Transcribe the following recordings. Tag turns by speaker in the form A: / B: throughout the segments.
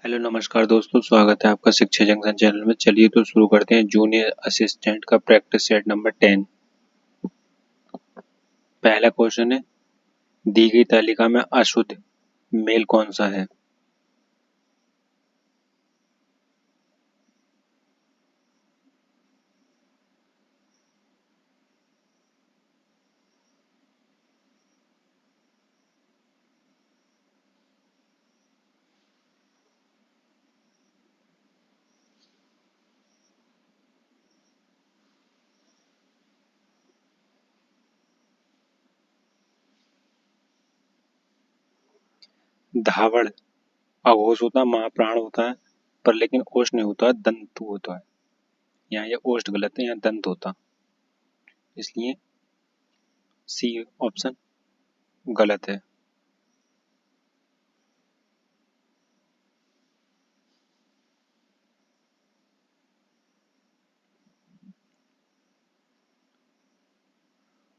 A: Hello नमस्कार दोस्तों, स्वागत है आपका शिक्षा जंक्शन चैनल में। चलिए तो शुरू करते हैं जूनियर असिस्टेंट का प्रैक्टिस सेट नंबर 10। पहला क्वेश्चन है, दी गई तालिका में अशुद्ध मेल कौन सा है? धावड़ अघोष होता है, महाप्राण होता है, पर लेकिन ओष्ठ नहीं होता, दंतु होता है। यहाँ ये ओष्ठ गलत है, यहाँ दंत होता, इसलिए सी ऑप्शन गलत है।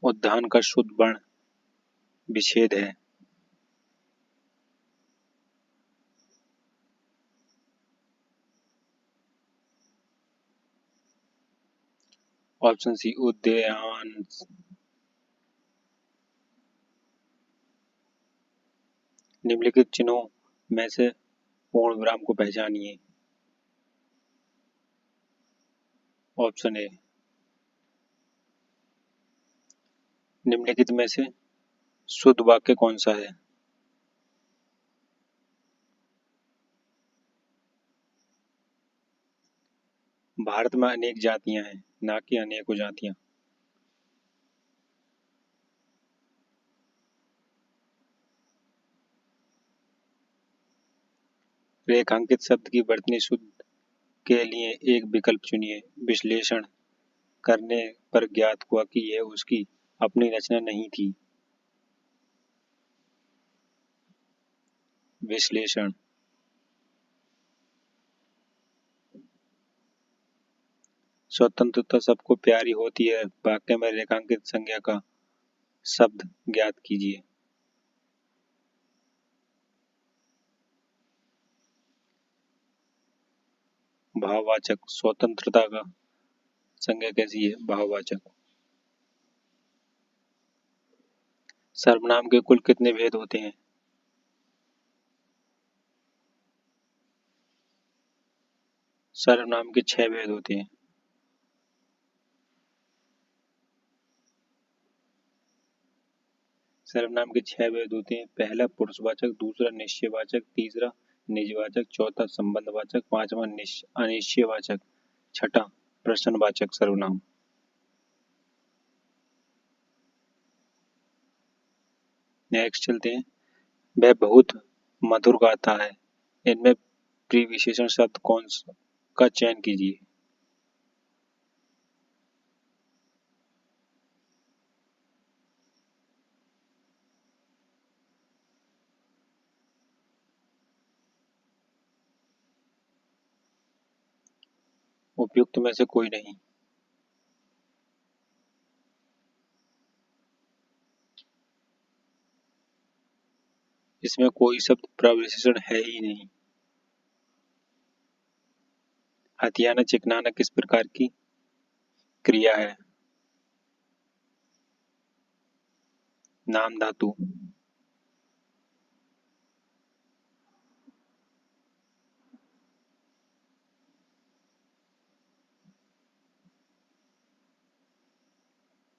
A: उद्यान का शुद्ध वर्ण विच्छेद है। ऑप्शन सी उद्यान। निम्नलिखित चिन्हों में से पूर्ण विराम को पहचानिए। ऑप्शन ए, निम्नलिखित में से शुद्ध वाक्य कौन सा है? भारत में अनेक जातियां हैं, ना कि अनेकों जातियां। रेखांकित शब्द की वर्तनी शुद्ध के लिए एक विकल्प चुनिए। विश्लेषण करने पर ज्ञात हुआ कि यह उसकी अपनी रचना नहीं थी। विश्लेषण स्वतंत्रता सबको प्यारी होती है। वाक्य में रेखांकित संज्ञा का शब्द ज्ञात कीजिए। भाववाचक स्वतंत्रता का संज्ञा कैसी है? भाववाचक। सर्वनाम के कुल कितने भेद होते हैं? सर्वनाम के 6 भेद होते हैं। सर्वनाम के 6 भेद होते हैं। पहला पुरुषवाचक, दूसरा निश्चयवाचक, तीसरा निजवाचक, चौथा संबंधवाचक, पांचवा अनिश्चयवाचक, छठा प्रश्नवाचक सर्वनाम। नेक्स्ट चलते हैं। वह बहुत मधुर गाता है। इनमें प्रीविशेषण शब्द कौन का चयन कीजिए। उपयुक्त में से कोई नहीं। इसमें कोई शब्द प्रविशेषण है ही नहीं। हथियाना चिकनाना किस प्रकार की क्रिया है? नाम धातु।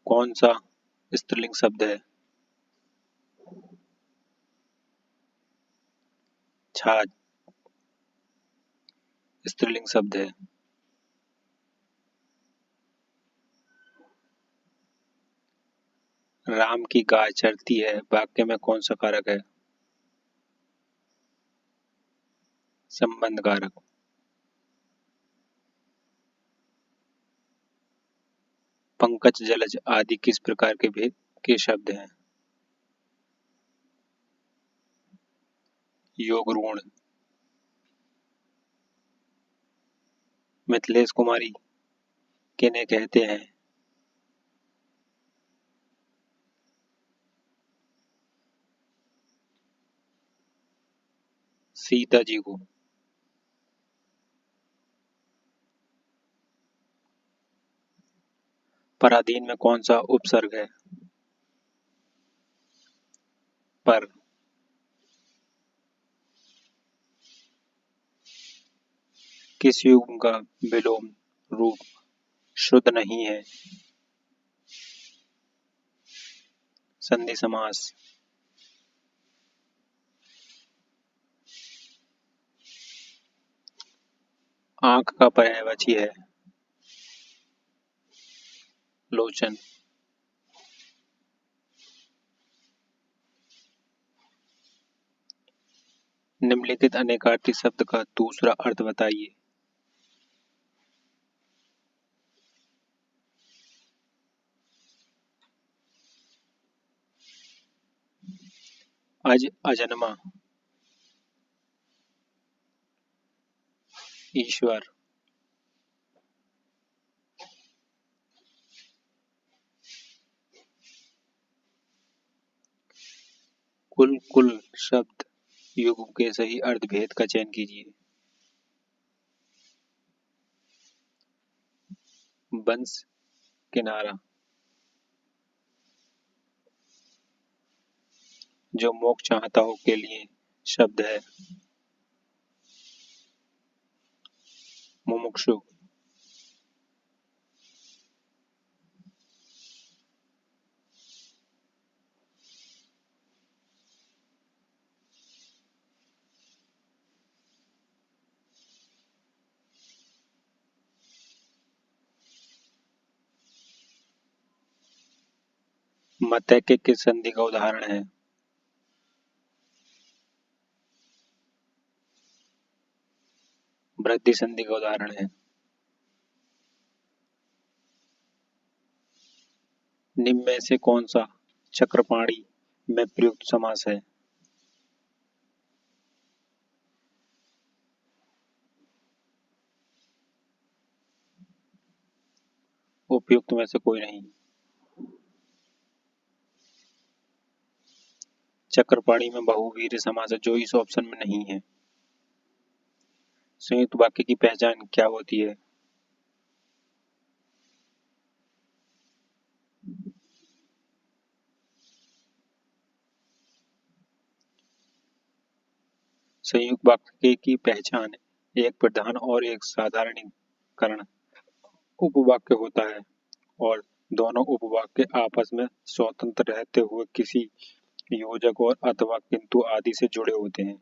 A: कौन सा स्त्रीलिंग शब्द है? छाछ स्त्रीलिंग शब्द है। राम की गाय चरती है, वाक्य में कौन सा कारक है? संबंध कारक। पंकज जलज आदि किस प्रकार के भेद के शब्द हैं? योग ऋण। मिथिलेश कुमारी किन्हें कहते हैं? सीता जी को। पराधीन में कौन सा उपसर्ग है? पर। किस युग्म का विलोम रूप शुद्ध नहीं है? संधि समास। आंख का पर्यायवाची है? लोचन। निम्नलिखित अनेकार्थी शब्द का दूसरा अर्थ बताइए। अज, अजन्मा। ईश्वर। कुल कुल शब्द युग्म के सही अर्थ भेद का चयन कीजिए। बंस किनारा। जो मोक्ष चाहता हो के लिए शब्द है। मुमुक्षु। मतैक्य किस संधि का उदाहरण है? वृद्धि संधि का उदाहरण है। निम्न में से कौन सा चक्रपाणी में प्रयुक्त समास है? उपयुक्त में से कोई नहीं। चक्रपाणी में बहुवीर्य समास है जो इस ऑप्शन में नहीं है। संयुक्त वाक्य की पहचान क्या होती है? संयुक्त वाक्य की पहचान एक प्रधान और एक साधारणीकरण उपवाक्य होता है और दोनों उपवाक्य आपस में स्वतंत्र रहते हुए किसी योजक और अथवा किंतु आदि से जुड़े होते हैं।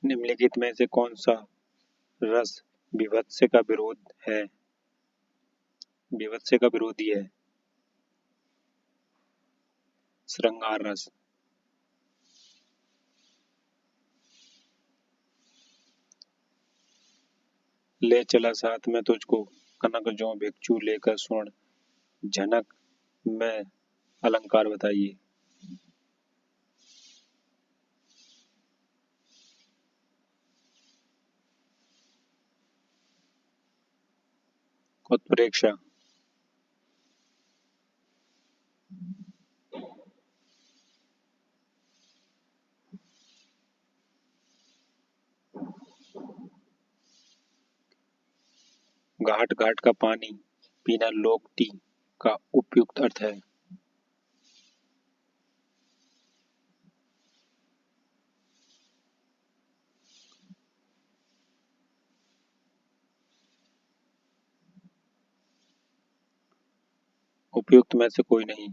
A: निम्नलिखित में से कौन सा रस विभत्स का विरोध है? विभत्स का विरोधी है। श्रृंगार रस। ले चला साथ में तुझको कनक जो भिक्षु लेकर स्वर्ण झनक में अलंकार बताइए। उत्प्रेक्षा। घाट घाट का पानी पीना लोकटी का उपयुक्त अर्थ है। उपयुक्त में से कोई नहीं।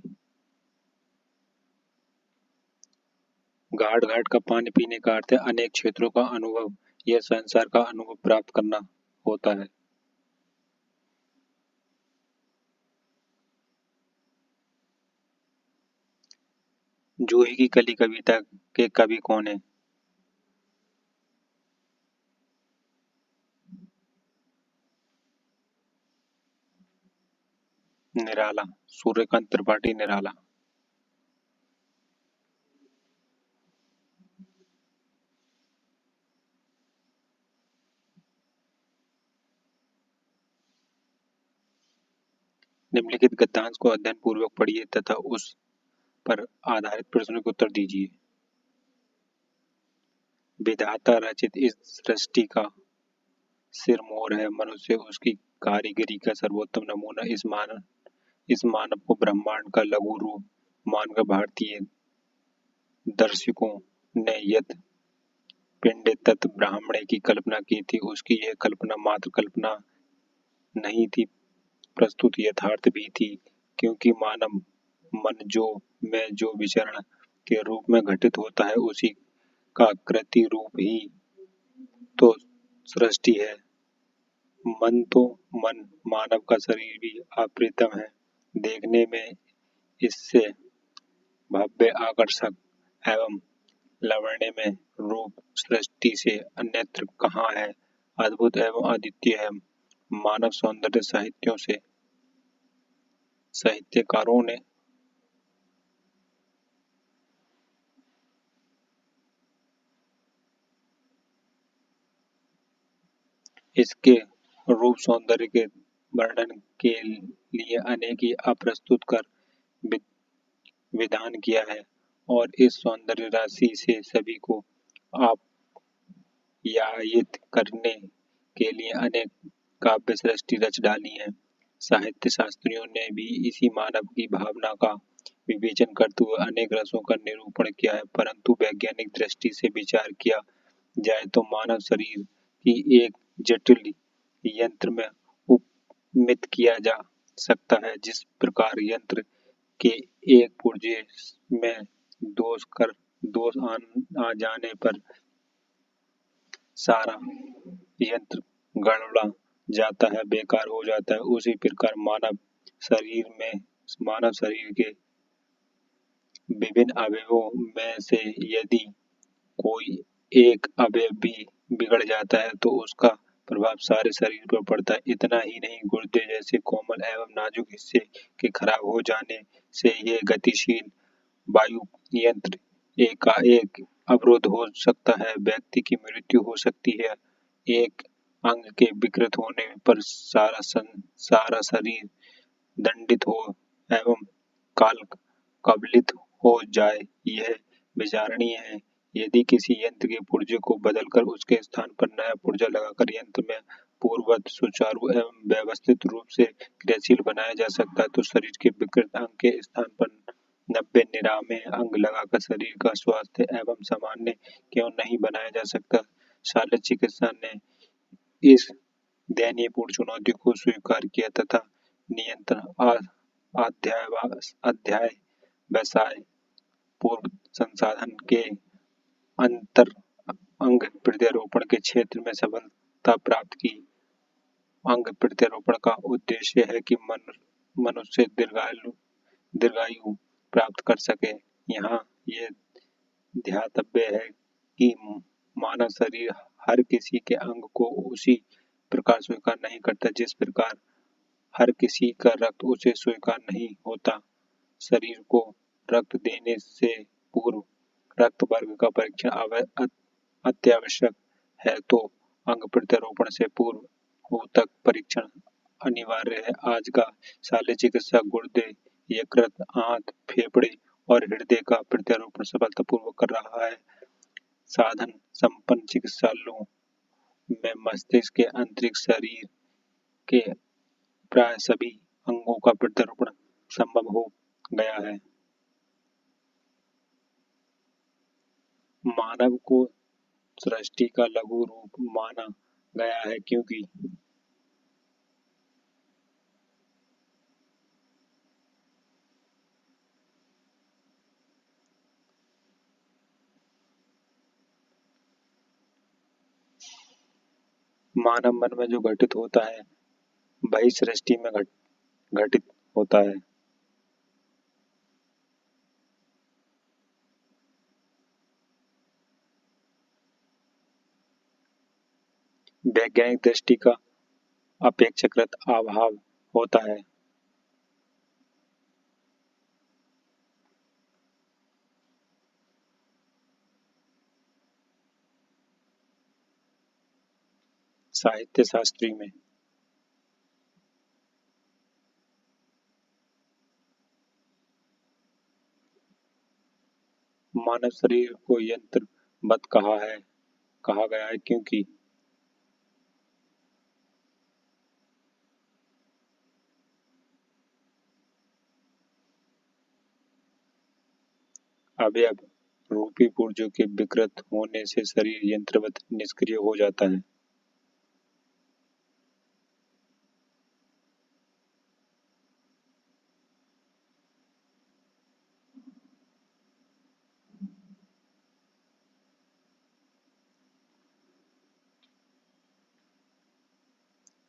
A: घाट घाट का पानी पीने का अर्थ है अनेक क्षेत्रों का अनुभव या संसार का अनुभव प्राप्त करना होता है। जूही की कली कविता के कवि कौन है? निराला। सूर्यकांत त्रिपाठी निराला। निम्नलिखित गद्यांश को अध्ययन पूर्वक पढ़िए तथा उस पर आधारित प्रश्नों के उत्तर दीजिए। विधाता रचित इस सृष्टि का सिरमौर है मनुष्य, उसकी कारीगरी का सर्वोत्तम नमूना। इस मानव को ब्रह्मांड का लघु रूप मानकर भारतीय दर्शकों ने यत पिंड तत् ब्राह्मणे की कल्पना की थी। उसकी यह कल्पना मात्र कल्पना नहीं थी, प्रस्तुत यथार्थ भी थी, क्योंकि मानव मन जो विचरण के रूप में घटित होता है, उसी का कृति रूप ही तो सृष्टि है। मन मानव का शरीर भी अप्रतिम है, देखने में इससे भव्य, आकर्षक एवं लावण्य में रूप सृष्टि से अन्यत्र कहाँ है, अद्भुत एवं अद्वितीय है। मानव सौंदर्य साहित्यकारों ने इसके रूप सौंदर्य के वर्णन के लिए अनेक ही अप्रस्तुत कर विधान किया है और इस सौंदर्य राशि से सभी को आप्यायित करने के लिए अनेक काव्य सृष्टि रच डाली है। साहित्य शास्त्रियों ने भी इसी मानव की भावना का विवेचन करते हुए अनेक रसों का निरूपण किया है, परंतु वैज्ञानिक दृष्टि से विचार किया जाए तो मानव शरीर की एक जटिल यंत्र में उपमित किया जा सकता है। जिस प्रकार यंत्र के एक पुर्जे में दोष आ जाने पर सारा यंत्र गड़बड़ा जाता है, बेकार हो जाता है, उसी प्रकार मानव शरीर के विभिन्न अवयवों में से यदि कोई एक अवयव भी बिगड़ जाता है तो उसका प्रभाव सारे शरीर पर पड़ता है। इतना ही नहीं, गुर्दे जैसे कोमल एवं नाजुक हिस्से के खराब हो जाने से यह गतिशील वायु यंत्र एकाएक अवरुद्ध हो सकता है, व्यक्ति की मृत्यु हो सकती है। एक अंग के विकृत होने पर सारा शरीर दंडित हो एवं काल कवलित हो जाए, यह विचारणीय है। यदि किसी यंत्र के पुर्जे को बदलकर उसके स्थान पर नया पुर्जा लगाकर यंत्र में पूर्ववत सुचारू एवं व्यवस्थित रूप से क्रियाशील बनाया जा सकता है तो शरीर के विकृत अंग के स्थान पर नव्य निरामय अंग लगाकर शरीर का स्वास्थ्य एवं सामान्य क्यों नहीं बनाया जा सकता। शल्य चिकित्सा ने इस दयनीयपूर्ण चुनौती को स्वीकार किया तथा नियंत्रण अध्यावसाय पूर्व संसाधन के अंतर अंग प्रत्यारोपण के क्षेत्र में सफलता प्राप्त की। अंग प्रत्यारोपण का उद्देश्य है कि मनुष्य दीर्घायु प्राप्त कर सके। यहाँ यह ध्यातव्य है कि मानव शरीर हर किसी के अंग को उसी प्रकार स्वीकार नहीं करता जिस प्रकार हर किसी का रक्त उसे स्वीकार नहीं होता। शरीर को रक्त देने से पूर्व रक्त वर्ग का परीक्षण अत्यावश्यक है, तो अंग प्रत्यारोपण से पूर्व ऊतक परीक्षण अनिवार्य है। आज का शल्य चिकित्सा गुर्दे, यकृत, आंत, फेफड़े और हृदय का प्रत्यारोपण सफलतापूर्वक कर रहा है। साधन संपन्न चिकित्सालयों में मस्तिष्क के अंतरिक्ष शरीर के प्राय सभी अंगों का प्रत्यारोपण संभव हो गया है। मानव को सृष्टि का लघु रूप माना गया है क्योंकि मानव मन में जो घटित होता है वही सृष्टि में घटित होता है। वैज्ञानिक दृष्टि का अपेक्षाकृत अभाव होता है। साहित्य शास्त्री में मानव शरीर को यंत्रवत कहा गया है क्योंकि अवयव रूपी पुर्जों के विकृत होने से शरीर यंत्रवत निष्क्रिय हो जाता है।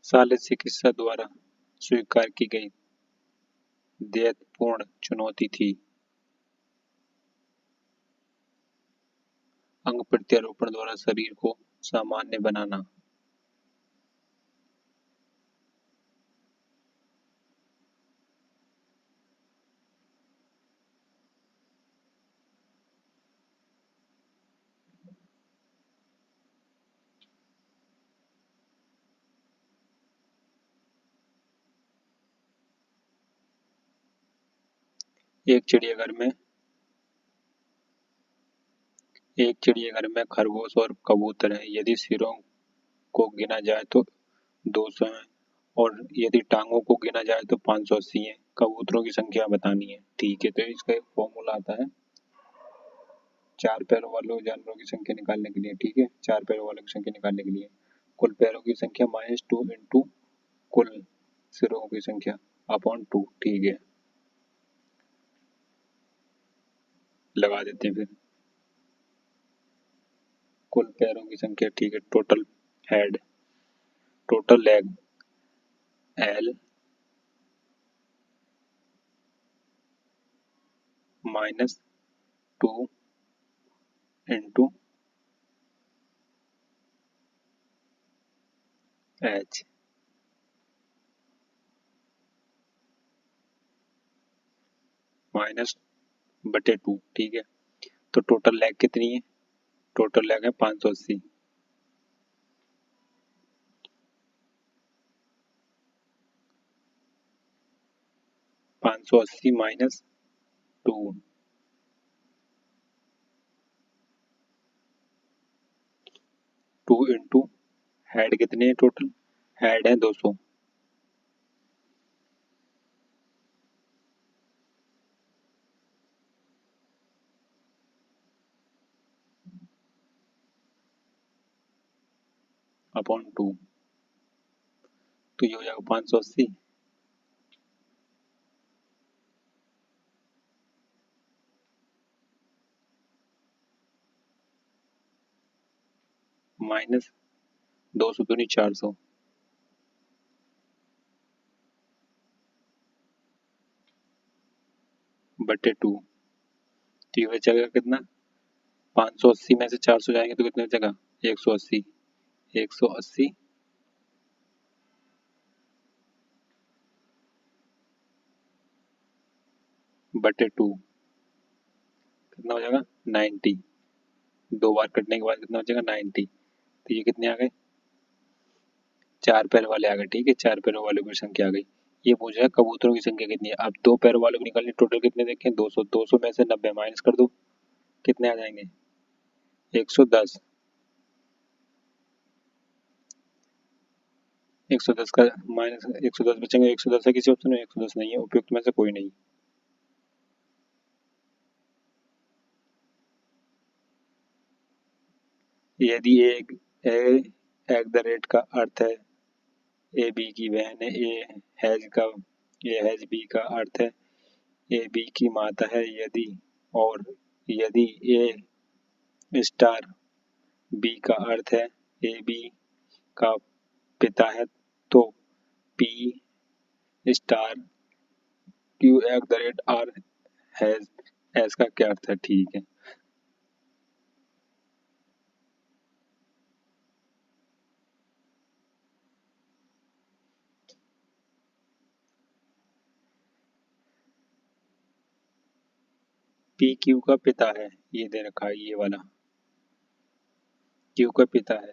A: शल्य चिकित्सा द्वारा स्वीकार की गई दैत्यपूर्ण चुनौती थी अंग प्रत्यारोपण द्वारा शरीर को सामान्य बनाना। एक चिड़ियाघर में खरगोश और कबूतर हैं। यदि सिरों को गिना जाए तो 200 हैं और यदि टांगों को गिना जाए तो 580 है। कबूतरों की संख्या बतानी है। ठीक है, तो इसका एक फॉर्मूला आता है चार पैरों वालों जानवरों की संख्या निकालने के लिए। ठीक है, चार पैरों वालों की संख्या निकालने के लिए कुल पैरों की संख्या -2 इंटू कुल सिरों की संख्या अपॉन 2। ठीक है, लगा देते हैं फिर कुल पैरों की संख्या। ठीक है, total head, total leg L -2 into H -/2। ठीक है, तो टोटल लेग कितनी है? टोटल लेग है 580। 580 -2 2 इंटू हेड कितने हैं टोटल? हेड है 200। अपॉन 2, तो ये हो जाएगा 580 माइनस 200 दूनी 400 बटे 2। तो ये बचेगा कितना? 580 में से 400 जाएंगे तो कितने बचेगा? 180। 180 बटे 2 कितना हो जाएगा? 90। दो बार कटने के बाद कितना बचेगा? 90। तो ये कितने आ गए? चार पैर वाले आ गए। ठीक है, चार पैरों वालों की संख्या आ गई। ये पूछा है कबूतरों की संख्या कितनी है। अब दो पैरों वालों की निकालनी, टोटल कितने देखें? 200। 200 में से 90 माइनस कर दो, कितने आ जाएंगे? 110। 110 का माइनस 110 बचेंगे। 110 है किसी ऑप्शन में? 110 नहीं है, उपयुक्त में से कोई नहीं। यदि एक एट द रेट का अर्थ है ए बी की बहन है, ए हैज बी का अर्थ है ए बी की माता है, और यदि ए स्टार बी का अर्थ है ए बी का पिता है, तो P star Q at the rate R has S का क्या अर्थ है? ठीक है, पी क्यू का पिता है, ये दे रखा है, ये वाला क्यू का पिता है।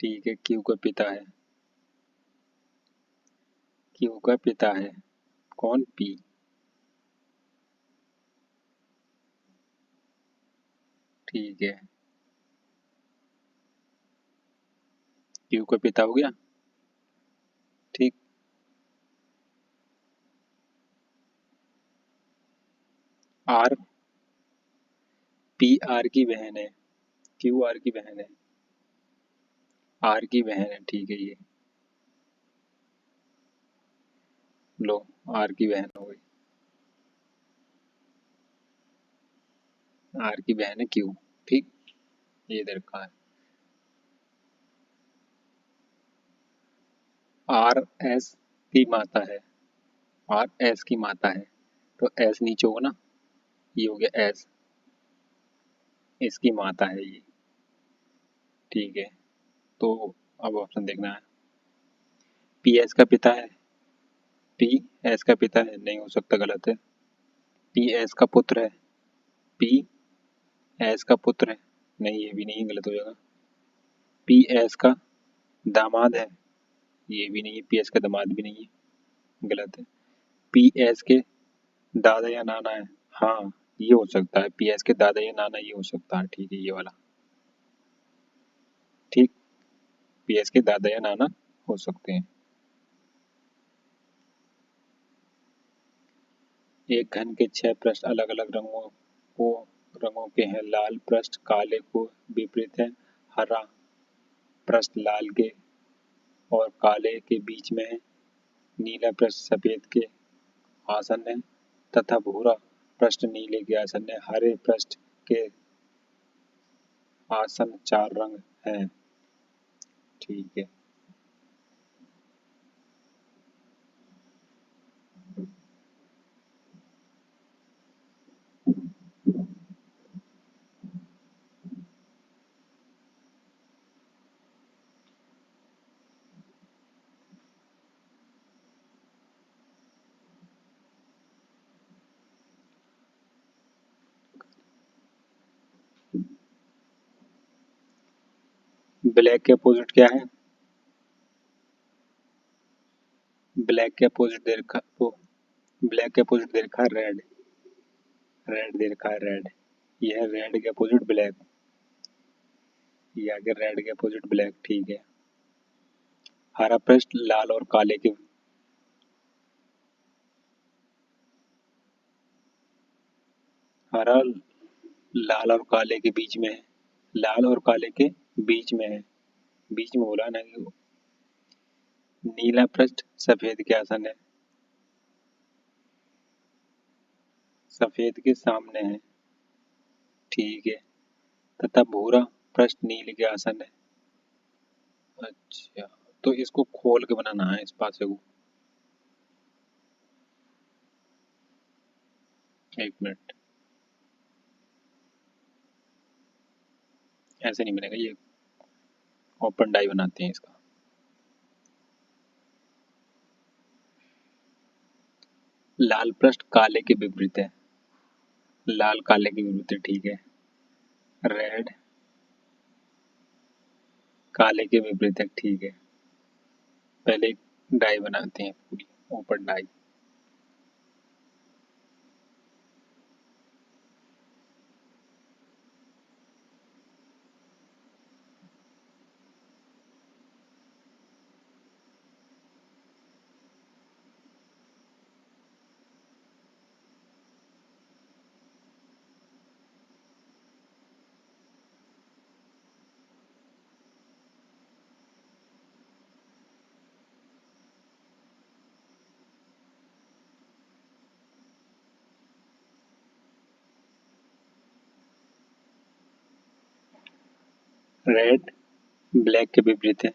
A: ठीक है, क्यू का पिता है, क्यू का पिता है कौन? पी। ठीक है, क्यू का पिता हो गया। ठीक, आर पी आर की बहन है, क्यू आर की बहन है, आर की बहन है। ठीक है, ये लो, आर की बहन हो गई, आर की बहन है क्यू। ठीक, ये इधर का है। आर एस की माता है, आर एस की माता है, तो एस नीचे होगा ना, ये हो गया एस, इसकी माता है ये। ठीक है, तो अब ऑप्शन देखना है। पी एस का पिता है, पी एस का पिता है, नहीं हो सकता, गलत है। पी एस का पुत्र है, पी एस का पुत्र है, नहीं, ये भी नहीं, गलत हो जाएगा। पी एस का दामाद है, ये भी नहीं है, पी एस का दामाद भी नहीं है, गलत है। पी एस के दादा या नाना है, हाँ, ये हो सकता है, पी एस के दादा या नाना, ये हो सकता है। ठीक है, ये वाला। ठीक, पी एस के दादा या नाना हो सकते हैं। एक घन के 6 पृष्ठ अलग अलग रंगों के हैं। लाल पृष्ठ काले को विपरीत है, हरा पृष्ठ लाल के और काले के बीच में है, नीला पृष्ठ सफेद के आसन्न है तथा भूरा पृष्ठ नीले के आसन्न है। हरे पृष्ठ के आसन्न 4 रंग हैं। ठीक है, ब्लैक के अपोजिट क्या है? ब्लैक के अपोजिट दे रखा, वो ब्लैक के अपोजिट दे रखा है रेड, रेड दे रखा है रेड। यह है रेड के अपोजिट ब्लैक, ये आगे रेड के अपोजिट ब्लैक। ठीक है, हरा पृष्ठ लाल और काले के, हरा लाल और काले के बीच में है, लाल और काले के बीच में है, बीच में बोला ना कि नीला पृष्ठ सफेद के आसन है, सफेद के सामने है। ठीक है, तथा भूरा पृष्ठ नील के आसन है। अच्छा, तो इसको खोल के बनाना है इस पासे को। एक मिनट, ऐसे नहीं बनेगा ये, ओपन डाई बनाते हैं इसका। लाल पृष्ठ काले के विपरीत है, लाल काले के विपरीत है। ठीक है, रेड काले के विपरीत है। ठीक है, पहले एक डाई बनाते हैं पूरी, ओपन डाई। रेड ब्लैक के विपरीत है,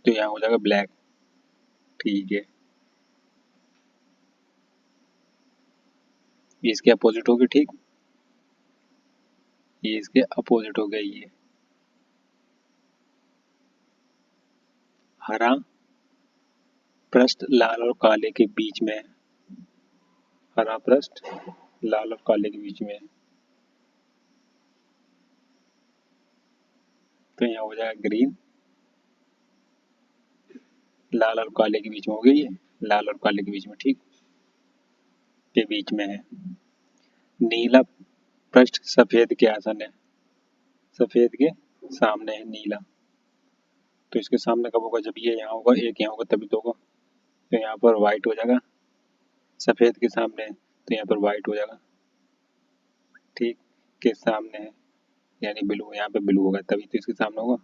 A: तो यहाँ हो जाएगा ब्लैक। ठीक है, ये इसके अपोजिट हो गए। ठीक, ये इसके अपोजिट हो गया। ये हरा पृष्ठ लाल और काले के बीच में है, हरा पृष्ठ लाल और काले के बीच में है, तो यहाँ हो जाएगा ग्रीन, लाल और काले के बीच में हो गई है, लाल और काले के बीच में। ठीक, के बीच में है, नीला पृष्ठ सफेद के आसन है, सफेद के सामने है नीला, तो इसके सामने कब होगा, जब ये यहाँ होगा, एक यहाँ होगा, तभी तो होगा। तो यहाँ पर वाइट हो जाएगा, सफेद के सामने है तो यहाँ पर वाइट हो जाएगा, ठीक, के सामने है यानी ब्लू, यहाँ पे ब्लू होगा तभी तो इसके सामने होगा।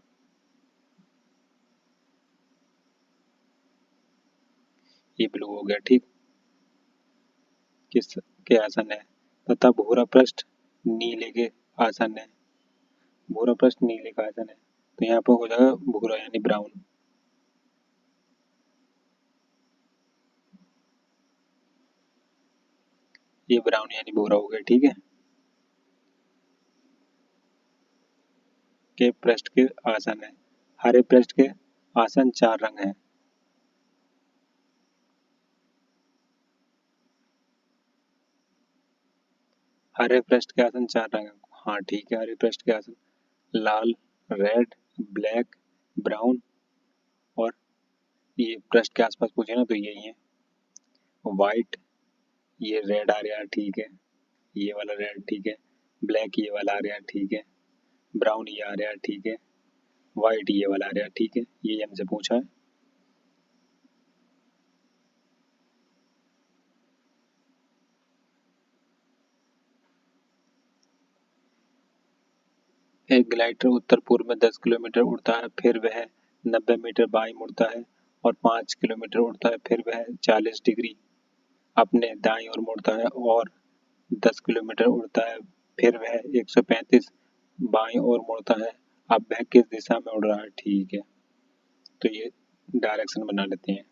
A: ये ब्लू हो गया, ठीक। किस के आसन है तथा भूरा पृष्ठ नीले के आसन है, भूरा पृष्ठ नीले का आसन है, तो यहाँ पर हो जाएगा भूरा यानी ब्राउन। ये ब्राउन यानी भूरा हो गया, ठीक है। के पृष्ठ के आसन है, हरे पृष्ठ के आसन 4 रंग हैं। हरे पृष्ठ के आसन 4 रंग हैं, हाँ ठीक है। हरे पृष्ठ के आसन लाल, रेड, ब्लैक, ब्राउन, और ये पृष्ठ के आसपास पूछे ना तो यही है। वाइट, ये रेड आ रहा है, ठीक है, ये वाला रेड, ठीक है। ब्लैक ये वाला आ रहा है, ठीक है। ब्राउन ये आ रहा है, ठीक है। वाइट ये वाला आ रहा है, ठीक है। ये हमसे पूछा है। एक ग्लाइडर उत्तर पूर्व में 10 किलोमीटर उड़ता है, फिर वह 90 मीटर बाईं मुड़ता है और 5 किलोमीटर उड़ता है, फिर वह 40 डिग्री अपने दाईं ओर मुड़ता है और 10 किलोमीटर उड़ता है, फिर वह 135 बाईं ओर मुड़ता है। अब वह किस दिशा में उड़ रहा है, ठीक है। तो ये डायरेक्शन बना लेते हैं।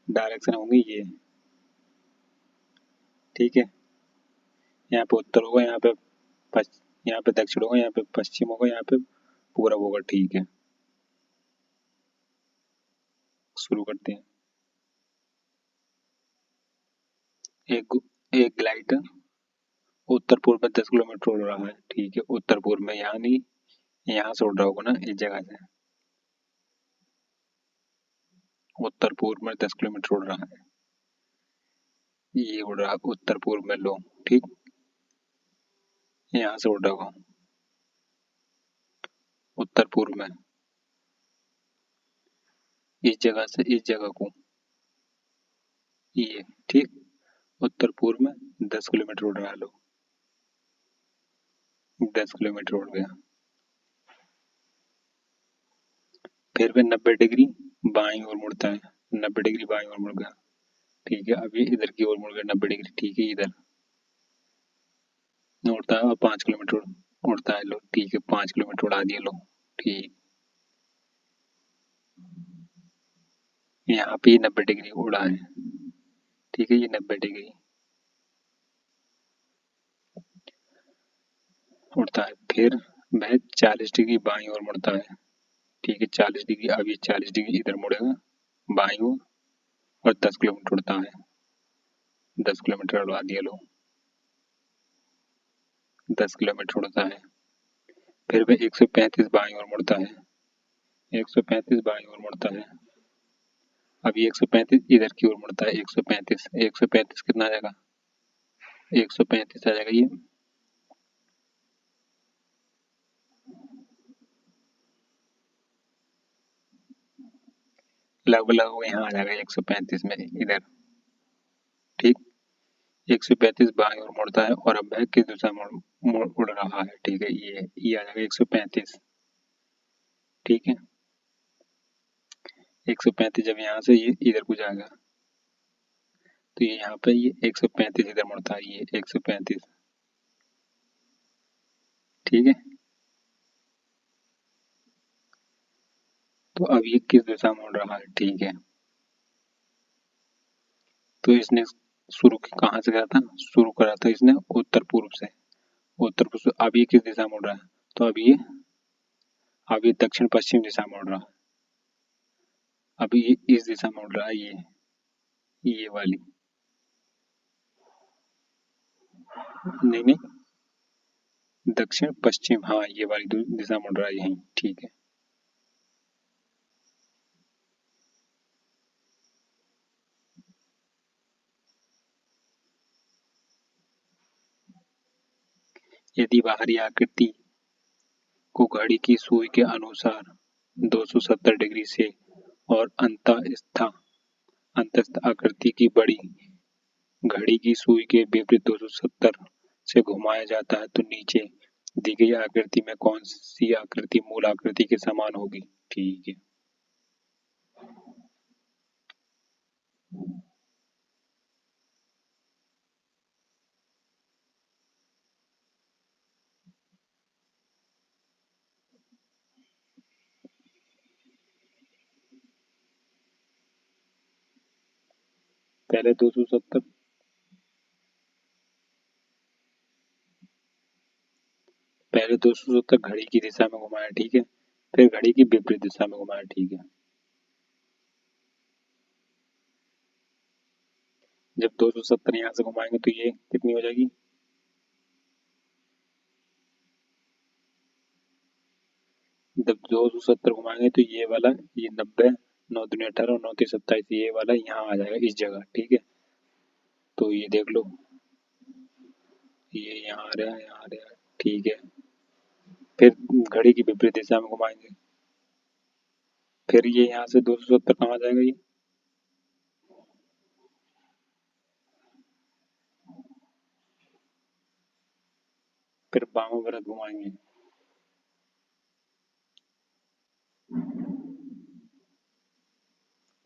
A: डायरेक्शन होंगी ये, ठीक है। यहाँ पे उत्तर होगा, यहाँ पे दक्षिण होगा, यहाँ पे पश्चिम होगा, यहाँ पे पूरब होगा, ठीक है। शुरू करते हैं। एक एक ग्लाइडर उत्तर पूर्व में 10 किलोमीटर उड़ रहा है, ठीक है। उत्तर पूर्व में, यहाँ नहीं, यहाँ से उड़ रहा होगा ना, इस जगह से। उत्तर पूर्व में 10 किलोमीटर उड़ रहा है, ये उड़ रहा है उत्तर पूर्व में, लो, ठीक। यहाँ से उड़ रहा होगा उत्तर पूर्व में, इस जगह से इस जगह को, ये, ठीक। उत्तर पूर्व में 10 किलोमीटर उड़ रहा है, लो, 10 किलोमीटर उड़ गया। फिर वह 90 डिग्री बाईं ओर मुड़ता है, 90 डिग्री बाईं ओर मुड़ गया, ठीक है। अब ये इधर की ओर मुड़ गया 90 डिग्री, ठीक है। इधर उड़ता है और 5 किलोमीटर उड़ता है, लो, ठीक है। 5 किलोमीटर उड़ा दिया, लो, ठीक। यहाँ पे 90 डिग्री उड़ा है, ठीक है। ये 90 डिग्री उड़ता है, फिर वह 40 डिग्री बाईं ओर मुड़ता है, ठीक है। 40 डिग्री, अब ये 40 डिग्री इधर मुड़ेगा बाईं ओर और 10 किलोमीटर उड़ता है, 10 किलोमीटर उड़ा दिया, लो, 10 किलोमीटर उड़ता है। फिर वह 135 बाईं ओर मुड़ता है, 135 बाईं ओर मुड़ता है। अब ये 135 इधर की ओर मुड़ता है, 135, 135 कितना आ जाएगा, 135 आ जाएगा ये, लगभग लगभग यहाँ आ जाएगा 135 में इधर, ठीक। 135 बाईं ओर मुड़ता है और अब वह किस दिशा में उड़ रहा है, ठीक है। ये आ जाएगा 135, ठीक है। 135 जब यहाँ से ये इधर को जाएगा तो ये यहाँ पे ये 135 इधर मुड़ता है, ये 135, ठीक है। तो अब ये किस दिशा में उड़ रहा है, ठीक है। तो इसने शुरू कहाँ से करा था, शुरू करा था इसने उत्तर पूर्व से, उत्तर पूर्व से। अब ये किस दिशा में उड़ रहा है, तो अब ये दक्षिण पश्चिम दिशा में उड़ रहा है। अब ये इस दिशा में उड़ रहा है, ये वाली, नहीं नहीं, दक्षिण पश्चिम, हाँ, ये वाली दिशा में उड़ रहा है, यही, ठीक है। यदि बाहरी आकृति को घड़ी की सुई के अनुसार 270 डिग्री से और अंतस्थ आकृति की बड़ी घड़ी की सुई के विपरीत 270 से घुमाया जाता है तो नीचे दी गई आकृति में कौन सी आकृति मूल आकृति के समान होगी। ठीक है। पहले 270 घड़ी की दिशा में घुमाया। ठीक है। फिर घड़ी की विपरीत दिशा में घुमाया। ठीक है। जब 270 यहाँ से घुमाएंगे तो ये कितनी हो जाएगी। जब 270 घुमाएंगे तो ये वाला ये 90 9 दूनी 18 और 9 तीन 27 ये वाला यहाँ आ जाएगा इस जगह। ठीक है। तो ये देख लो ये यहाँ आ रहा है यहाँ आ रहा है। ठीक है। फिर घड़ी की विपरीत दिशा में घुमाएंगे फिर ये यहाँ से 270 कहाँ आ जाएगा ये। फिर बामा वृत्त घुमाएंगे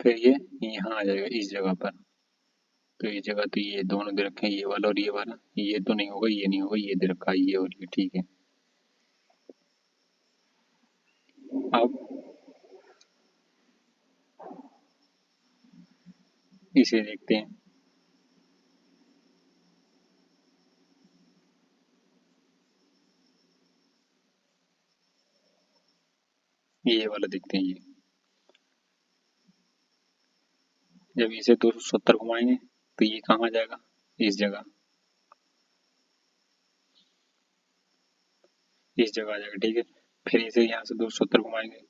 A: फिर ये यहाँ आ जाएगा इस जगह पर। तो इस जगह तो ये दोनों दे रखे हैं ये वाला और ये वाला। ये तो नहीं होगा ये नहीं होगा ये दे रखा है ये और ये। ठीक है। अब इसे देखते हैं। ये वाला देखते हैं। ये जब इसे 270 घुमाएंगे तो ये कहाँ आ जाएगा इस जगह इस जगह आ जाएगा। ठीक है। फिर इसे यहाँ से 270 घुमाएंगे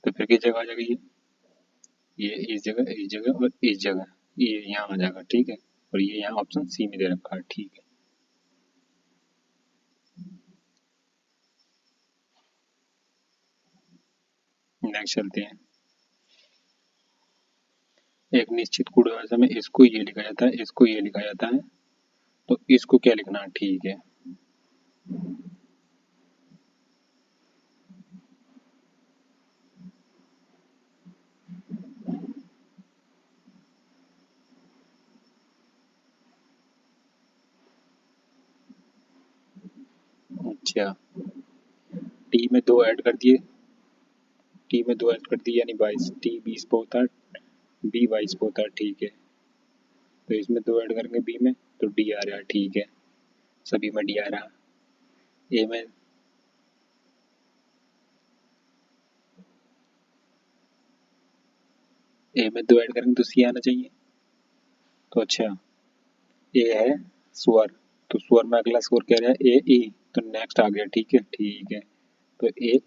A: तो फिर किस जगह आ जाएगा ये इस जगह और इस जगह ये यहाँ आ जाएगा। ठीक है। और ये यहाँ ऑप्शन सी में दे रखा है। ठीक है। नेक्स्ट चलते हैं। एक निश्चित कूड़ावास में इसको ये लिखा जाता है इसको ये लिखा जाता है तो इसको क्या लिखना है। ठीक है। अच्छा टी में दो ऐड कर दिए यानी 22 टी 20 पे होता है बी 22 पे होता है। ठीक है। तो इसमें दो ऐड करेंगे बी में तो डी आ रहा है। ठीक है। सभी में डी आ रहा है। ए में दो ऐड करेंगे तो सी आना चाहिए। तो अच्छा ए है स्वर तो स्वर में अगला स्वर कह रहा है ए ई तो नेक्स्ट आ गया। ठीक है। ठीक है। तो ए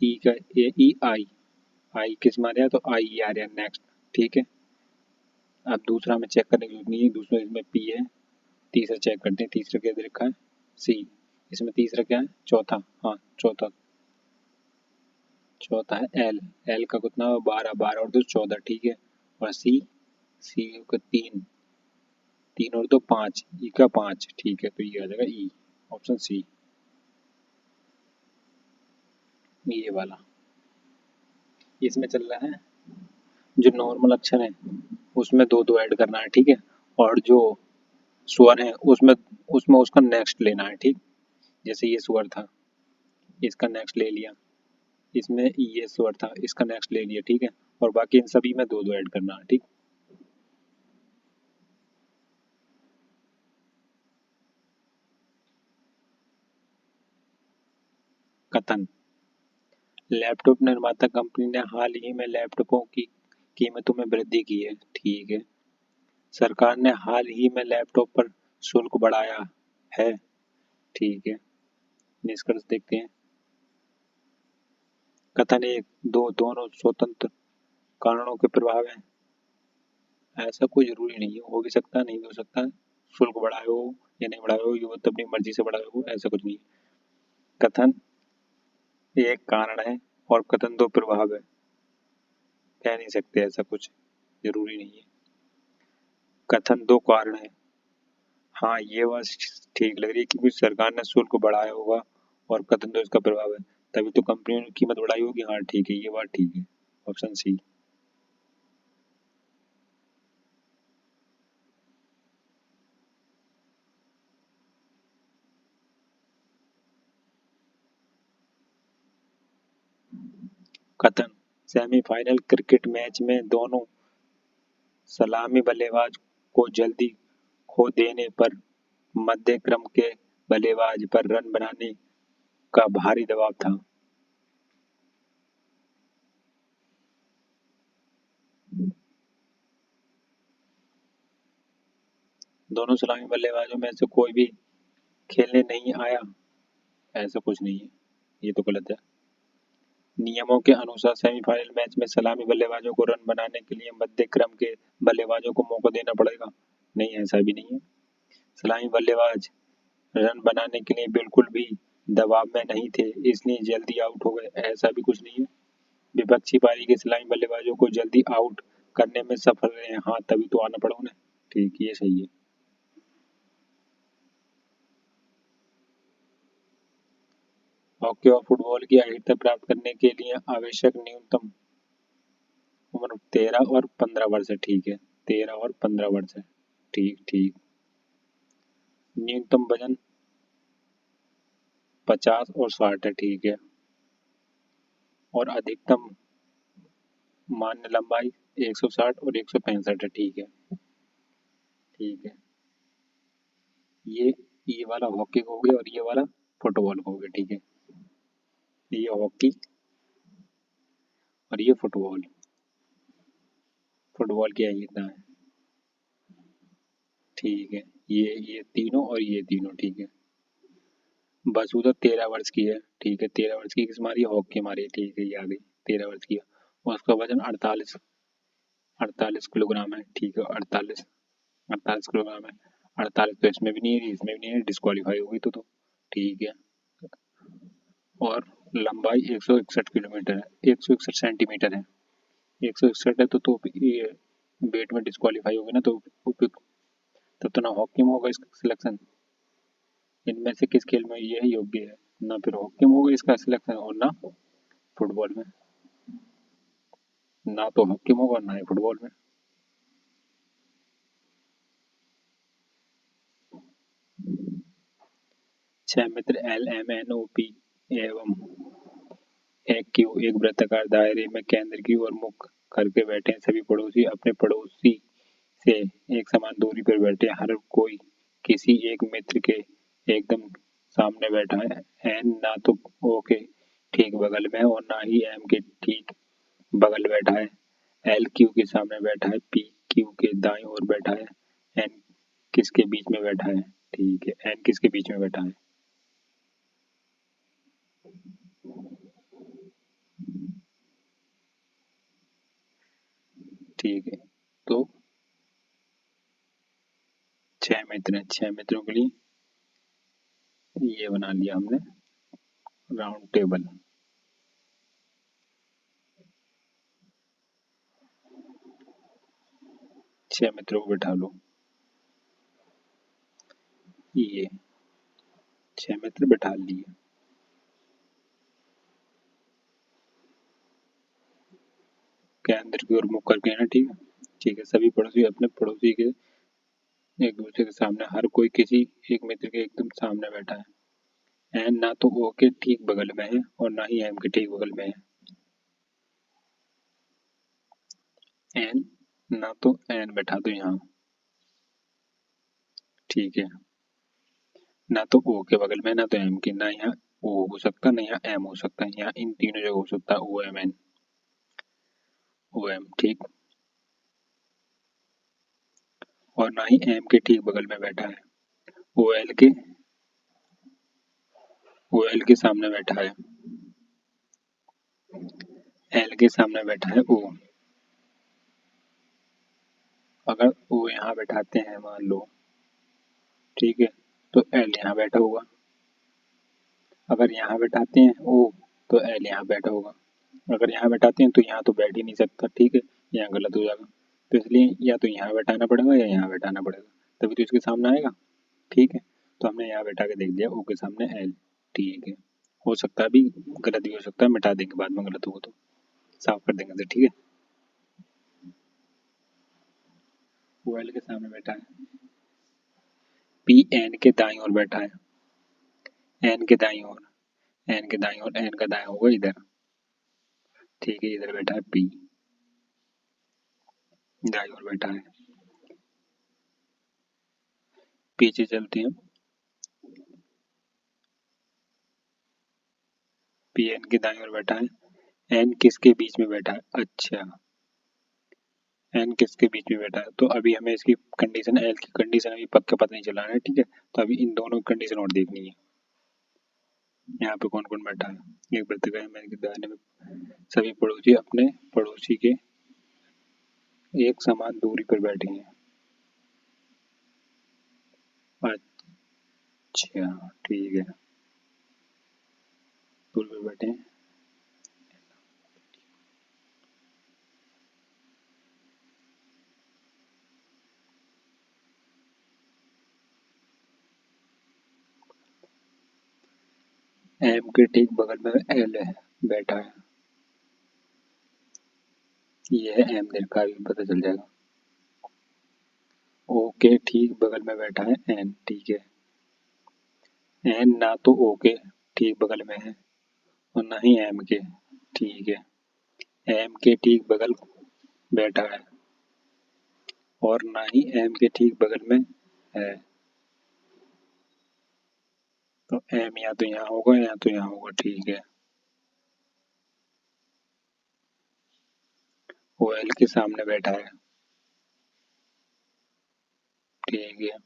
A: ई का ए ई आई आई किस में आ रहा है तो आई आ रहा है नेक्स्ट। ठीक है। अब दूसरा में चेक करने की जरूरत नहीं है दूसरा इसमें पी है। तीसरा चेक करते हैं तीसरा क्या दे रखा है सी। इसमें तीसरा क्या है चौथा। हाँ चौथा चौथा है एल एल का कितना 12 12 और 2 14। ठीक है। और सी सी का 3 3 और 2 5 ई का 5। ठीक है। तो ये आ जाएगा ई ऑप्शन सी ये वाला। इसमें चल रहा है जो नॉर्मल अक्षर है उसमें दो दो ऐड करना है। ठीक है। और जो स्वर है उसमें उसमें उसका नेक्स्ट लेना है। ठीक जैसे ये स्वर था इसका नेक्स्ट ले लिया इसमें ये स्वर था इसका नेक्स्ट ले लिया। ठीक है। और बाकी इन सभी में दो दो ऐड करना है। ठीक कथन लैपटॉप निर्माता कंपनी ने हाल ही में लैपटॉपों की कीमतों में वृद्धि की है। ठीक है। सरकार ने हाल ही में लैपटॉप पर शुल्क बढ़ाया है। ठीक है। निष्कर्ष देखते हैं। कथन एक दो दोनों स्वतंत्र कारणों के प्रभाव हैं। ऐसा कोई जरूरी नहीं है हो भी सकता है नहीं भी हो सकता है। शुल्क बढ़ाए हो या नहीं बढ़ाए हो ये वो तो अपनी मर्जी से बढ़ाए हो ऐसा कुछ नहीं है। कथन एक कारण है और कथन दो प्रभाव है। कह नहीं सकते ऐसा कुछ, जरूरी नहीं है। कथन दो कारण है, हाँ ये बात ठीक लग रही है क्योंकि सरकार ने शुल्क बढ़ाया होगा और कथन दो इसका प्रभाव है, तभी तो कंपनियों ने कीमत बढ़ाई होगी। हाँ ठीक है, ये बात ठीक है, ऑप्शन सी। कथन सेमीफाइनल क्रिकेट मैच में दोनों सलामी बल्लेबाज को जल्दी खो देने पर मध्य क्रम के बल्लेबाज पर रन बनाने का भारी दबाव था। दोनों सलामी बल्लेबाजों में से कोई भी खेलने नहीं आया, ऐसा कुछ नहीं है, ये तो गलत है। नियमों के अनुसार सेमीफाइनल मैच में सलामी बल्लेबाजों को रन बनाने के लिए मध्य क्रम के बल्लेबाजों को मौका देना पड़ेगा, नहीं ऐसा भी नहीं है। सलामी बल्लेबाज रन बनाने के लिए बिल्कुल भी दबाव में नहीं थे, इसलिए जल्दी आउट हो गए, ऐसा भी कुछ नहीं है। विपक्षी पारी के सलामी बल्लेबाजों को जल्दी आउट करने में सफल रहे, हाँ तभी तो आना पड़ा उन्हें। ठीक, ये सही है। हॉकी और फुटबॉल की अर्हता प्राप्त करने के लिए आवश्यक न्यूनतम उम्र 13 और 15 वर्ष है। ठीक है, 13 और 15 वर्ष है। ठीक ठीक। न्यूनतम वजन 50 और 60 है। ठीक है। और अधिकतम मान्य लंबाई 160 और 165 है। ठीक है। ठीक है। ये वाला हॉकी हो गया और ये वाला फुटबॉल हो गया। ठीक है, ये हॉकी और ये फुटबॉल। फुटबॉल की अहिंसा है। ठीक है, ये तीनों और ये तीनों। ठीक है। बसूधा 13 वर्ष की है। ठीक है, 13 वर्ष की किस मारी? हॉकी मारी। ठीक है, ये आ गई। 13 वर्ष की है और उसका वजन 48 किलोग्राम है। ठीक है, 48 किलोग्राम है। 48 तो इसमें भी नहीं है, इसमें भी नहीं है, डिस्क्वालीफाई हो गई तो। ठीक है। और लंबाई 161 किलोमीटर है, 161 सेंटीमीटर है। 161 है तो ये वेट में डिस्क्वालीफाई होगी ना, तो तब तो ना हॉकी में होगा इसका सिलेक्शन। इनमें से किस खेल में यह योग्य है? ना फिर हॉकी में होगा इसका सिलेक्शन और ना फुटबॉल में। ना तो हॉकी में होगा और ना ही फुटबॉल में। 6 मीटर LMNOP एवं एक क्यू एक वृत्ताकार दायरे में केंद्र की ओर मुख करके बैठे हैं। सभी पड़ोसी अपने पड़ोसी से एक समान दूरी पर बैठे। हर कोई किसी एक मित्र के एकदम सामने बैठा है। एन ना तो ओ के ठीक बगल में है और ना ही एम के ठीक बगल बैठा है। एल क्यू के सामने बैठा है, पी क्यू के दाईं ओर बैठा है, एन किसके बीच में बैठा है? ठीक है, एन किसके बीच में बैठा है? ठीक है, तो 6 मित्र हैं। 6 मित्रों के लिए ये बना लिया हमने राउंड टेबल। 6 मित्रों को बैठा लो। ये 6 मित्र बैठा लिए। केंद्र की ओर मुख करके है ना। ठीक है। ठीक है, सभी पड़ोसी अपने पड़ोसी के एक दूसरे के सामने, हर कोई किसी एक मित्र के एकदम सामने बैठा है। एन ना तो ओ के ठीक बगल में है और ना ही एम के ठीक बगल में है। एन ना तो एन बैठा दो यहाँ। ठीक है। ना तो ओ के बगल में, ना तो एम के, ना यहाँ ओ हो सकता, ना यहाँ एम हो सकता है। यहाँ इन तीनों जगह हो सकता है O M N, O M. ठीक। और ना ही एम के ठीक बगल में बैठा है। ओ एल के, ओ एल के सामने बैठा है। एल के सामने बैठा है ओ। अगर ओ यहाँ बैठाते हैं मान लो, ठीक है, तो एल यहाँ बैठा होगा। अगर यहाँ बैठाते हैं ओ तो एल यहाँ बैठा होगा, अगर यहाँ बैठाते हैं तो यहाँ तो बैठ ही नहीं सकता, ठीक है, यहाँ गलत हो जाएगा। तो इसलिए या तो यहाँ बैठाना पड़ेगा या यहाँ बैठाना पड़ेगा, तभी तो इसके सामने आएगा, ठीक है। तो हमने यहाँ बैठा के देख लिया ओ के सामने एल, ठीक है। हो सकता है अभी गलत भी हो सकता है, मिटा देंगे बाद में गलत होगा तो, साफ कर देंगे तो, ठीक है। ओ एल के सामने बैठा है, पी एन के दाईं ओर बैठा है, एन के दाईं ओर, एन के दाईं ओर, एन का दायां होगा इधर, ठीक है, इधर बैठा है पी, दाईं ओर बैठा है। पीछे चलते हैं, पी एन के दाईं ओर बैठा है, एन किसके बीच में बैठा है, अच्छा एन किसके बीच में बैठा है, तो अभी हमें इसकी कंडीशन, एल की कंडीशन अभी पक्का पता नहीं चला है, ठीक है। तो अभी इन दोनों की कंडीशन और देखनी है, यहाँ पे कौन कौन बैठा है। एक वृत्त का मैंने के दाहिने में सभी पड़ोसी अपने पड़ोसी के एक समान दूरी पर बैठे हैं, अच्छा ठीक है, दूरी पर बैठे हैं। एम के ठीक बगल में एल है, बैठा है, ये है एम, देखा अभी पता चल जाएगा। ओ के ठीक बगल में बैठा है एन, ठीक है, एन ना तो ओ के ठीक बगल में है और ना ही एम के, ठीक है, एम के ठीक बगल बैठा है और ना ही एम के ठीक बगल में है, तो एम या तो यहाँ होगा या तो यहाँ होगा, ठीक है। ओ एल के सामने बैठा है, ठीक है,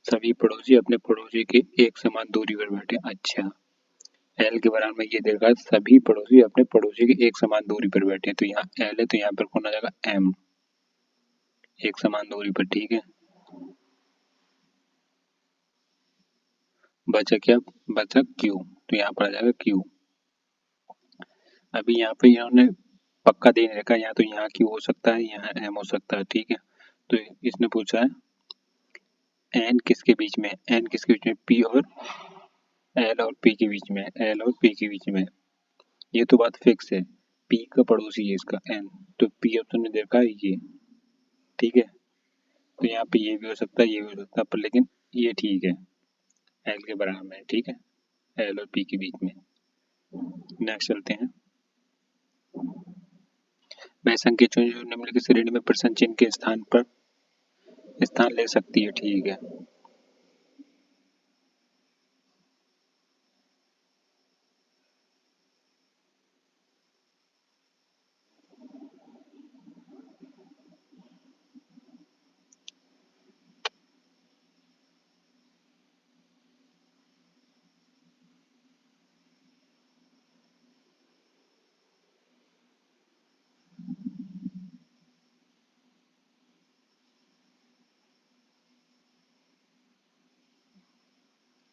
A: सभी पड़ोसी अपने पड़ोसी के एक समान दूरी पर बैठे, अच्छा एल के बराबर में ये देखा सभी पड़ोसी अपने पड़ोसी के एक समान दूरी पर बैठे, तो यहाँ एल है तो यहाँ पर कौन आ जाएगा एम, एक समान दूरी पर, ठीक है। बचा क्या, बचा क्यू, तो यहाँ पर आ जाएगा क्यू। अभी यहाँ पे इन्होंने पक्का दे नहीं रखा, यहाँ तो यहाँ क्यू हो सकता है, यहाँ एम हो सकता है, ठीक है। तो इसने पूछा है एन किसके बीच में, एन किसके बीच में, पी और एल और पी के बीच में, एल और पी के बीच में, ये तो बात फिक्स है, पी का पड़ोसी है इसका एन, तो पी ऑप्शन में देखा है ये, ठीक है। तो यहाँ पे ये भी हो सकता है, ये भी हो सकता है, पर लेकिन ये ठीक है, एल के बराबर में, ठीक है, एल और पी के बीच में। नेक्स्ट चलते हैं, वह संख्या चुनें जो निम्नलिखित श्रेणी में प्रश्न चिन्ह के स्थान पर स्थान ले सकती है, ठीक है।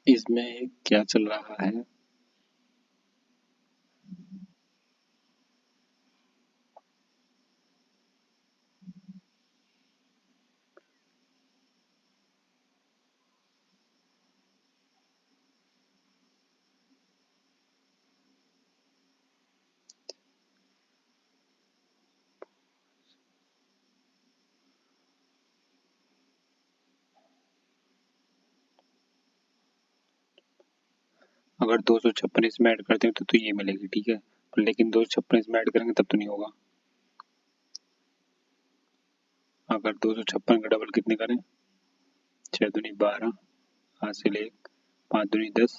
A: इसमें क्या चल रहा है, अगर 256 इसमें ऐड करते हैं तो ये मिलेगी, ठीक है, पर लेकिन 256 इसमें ऐड करेंगे तब तो नहीं होगा। अगर 256 का डबल कितने करें, 6 दूनी 12, हासिल 1, 5 दूनी 10,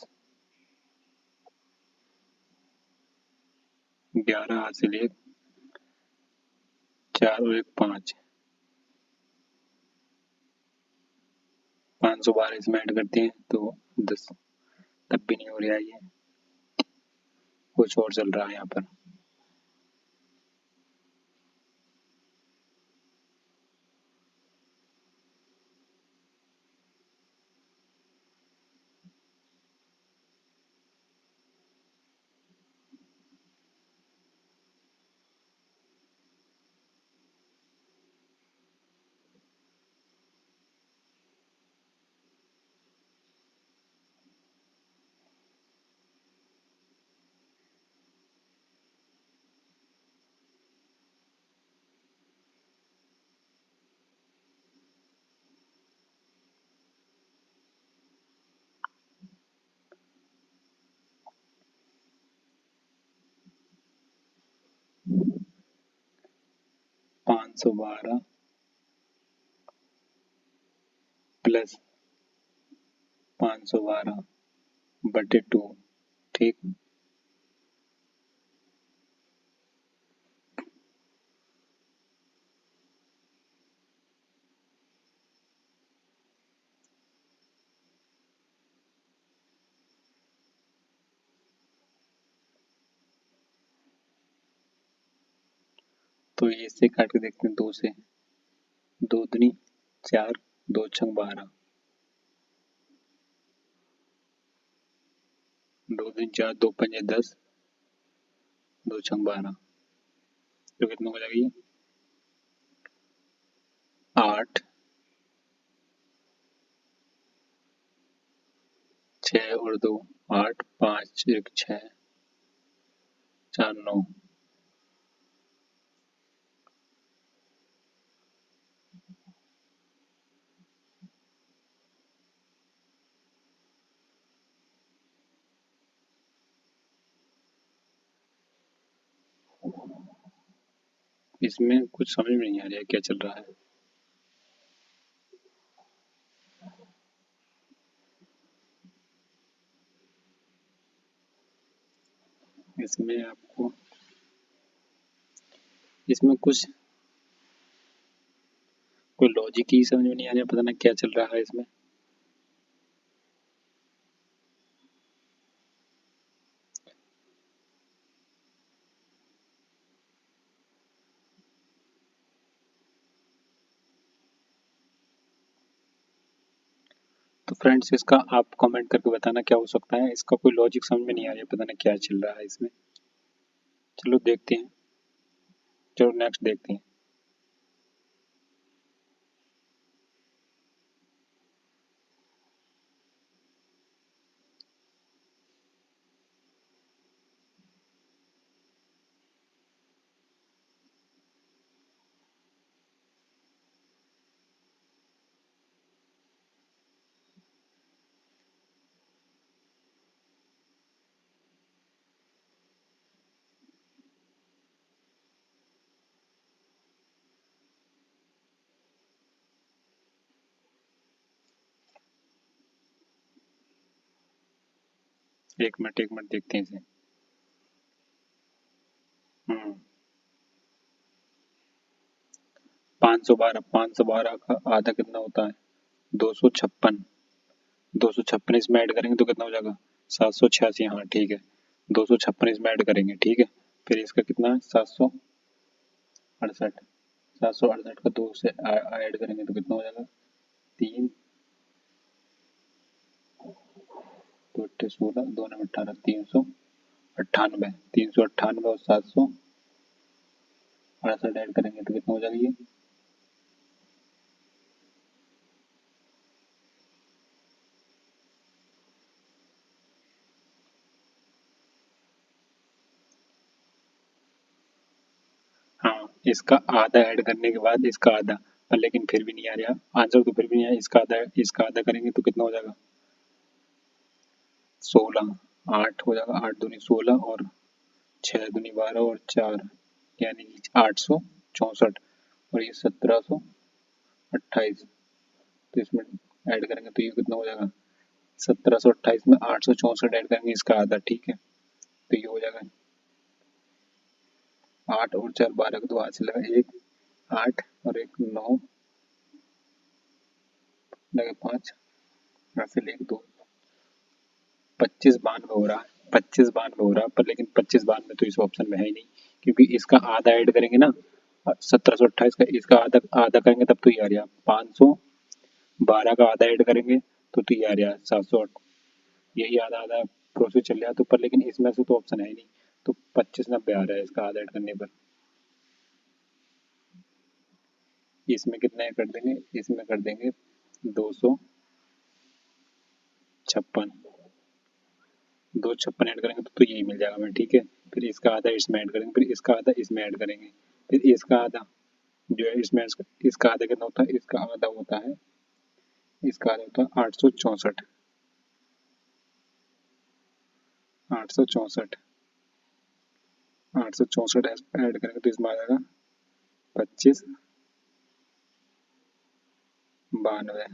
A: 11 हासिल 1, 4 और 1 5, 512 इसमें ऐड करते हैं तो 10, तब भी नहीं हो रहा है, ये कुछ और चल रहा है यहाँ पर। 512 प्लस 512/2। ठीक। तो ये इससे काट के देखते हैं, 2 से, 2 दूनी 4, 2 छंग 12, 2 दूनी 4, 2 पंजे 10, 2 छंग 12, तो कितना हो जाएगा ये 8, 6 और 2 8, 5 1 6, 4 9। इसमें कुछ समझ में नहीं आ रहा है क्या चल रहा है। इसमें आपको, इसमें कुछ कोई लॉजिक ही समझ में नहीं आ रहा, पता नहीं क्या चल रहा है इसमें। तो फ्रेंड्स इसका आप कमेंट करके बताना क्या हो सकता है, इसका कोई लॉजिक समझ में नहीं आ रहा है, पता नहीं क्या चल रहा है इसमें। चलो देखते हैं, चलो नेक्स्ट देखते हैं। एक मिनट देखते हैं इसे। 512, 512 का आधा कितना होता है 256। 256 इसमें ऐड करेंगे तो कितना हो जाएगा 786। हाँ ठीक है, 256 इसमें ऐड करेंगे, ठीक है। फिर इसका कितना है 768। 768 का 2 से ऐड करेंगे तो कितना हो जाएगा 3, 2 8 16, 2 9 18, 398। 398 और 768 ऐड करेंगे तो कितना हो जाएगा ये। हाँ, इसका आधा ऐड करने के बाद इसका आधा, पर लेकिन फिर भी नहीं आ रहा आंसर, तो फिर भी नहीं आया। इसका आधा करेंगे तो कितना हो जाएगा 16। 8 हो जाएगा, 8 दूनी 16 और 6 दूनी 12 और 4 यानी कि 864, और ये 1728। तो इसमें ऐड करेंगे तो ये कितना हो जाएगा 1728 में 864 ऐड करेंगे इसका आधा, ठीक है। तो ये हो जाएगा 8 और 4 12 का 2 हाथ से लगा 1, 8 और 1 9 लगे 5, यहाँ से 1 2, 2592 हो रहा है। 2592 हो रहा है, पर लेकिन 2592 तो इस ऑप्शन में है ही नहीं, क्योंकि इसका आधा ऐड करेंगे ना 1728 का, इसका आधा आधा करेंगे तब तो ये आ रहा 512 का आधा ऐड करेंगे तो ये आ रहा 708। यही आधा आधा प्रोसेस चल रहा है, तो पर लेकिन इसमें से तो ऑप्शन है ही नहीं, तो 2590 आ रहा है इसका आधा ऐड करने पर। इसमें कितना ऐड कर देंगे, इसमें कर देंगे 256, 256 ऐड करेंगे तो यही मिल जाएगा हमें, ठीक है। फिर इसका आधा इसमें ऐड करेंगे, फिर इसका आधा इसमें ऐड करेंगे, फिर इसका आधा जो है इसमें, इसका आधा कितना होता है, इसका आधा होता है, इसका आधा होता है 864। 864 864 ऐड करेंगे तो इसमें आ जाएगा 25 92,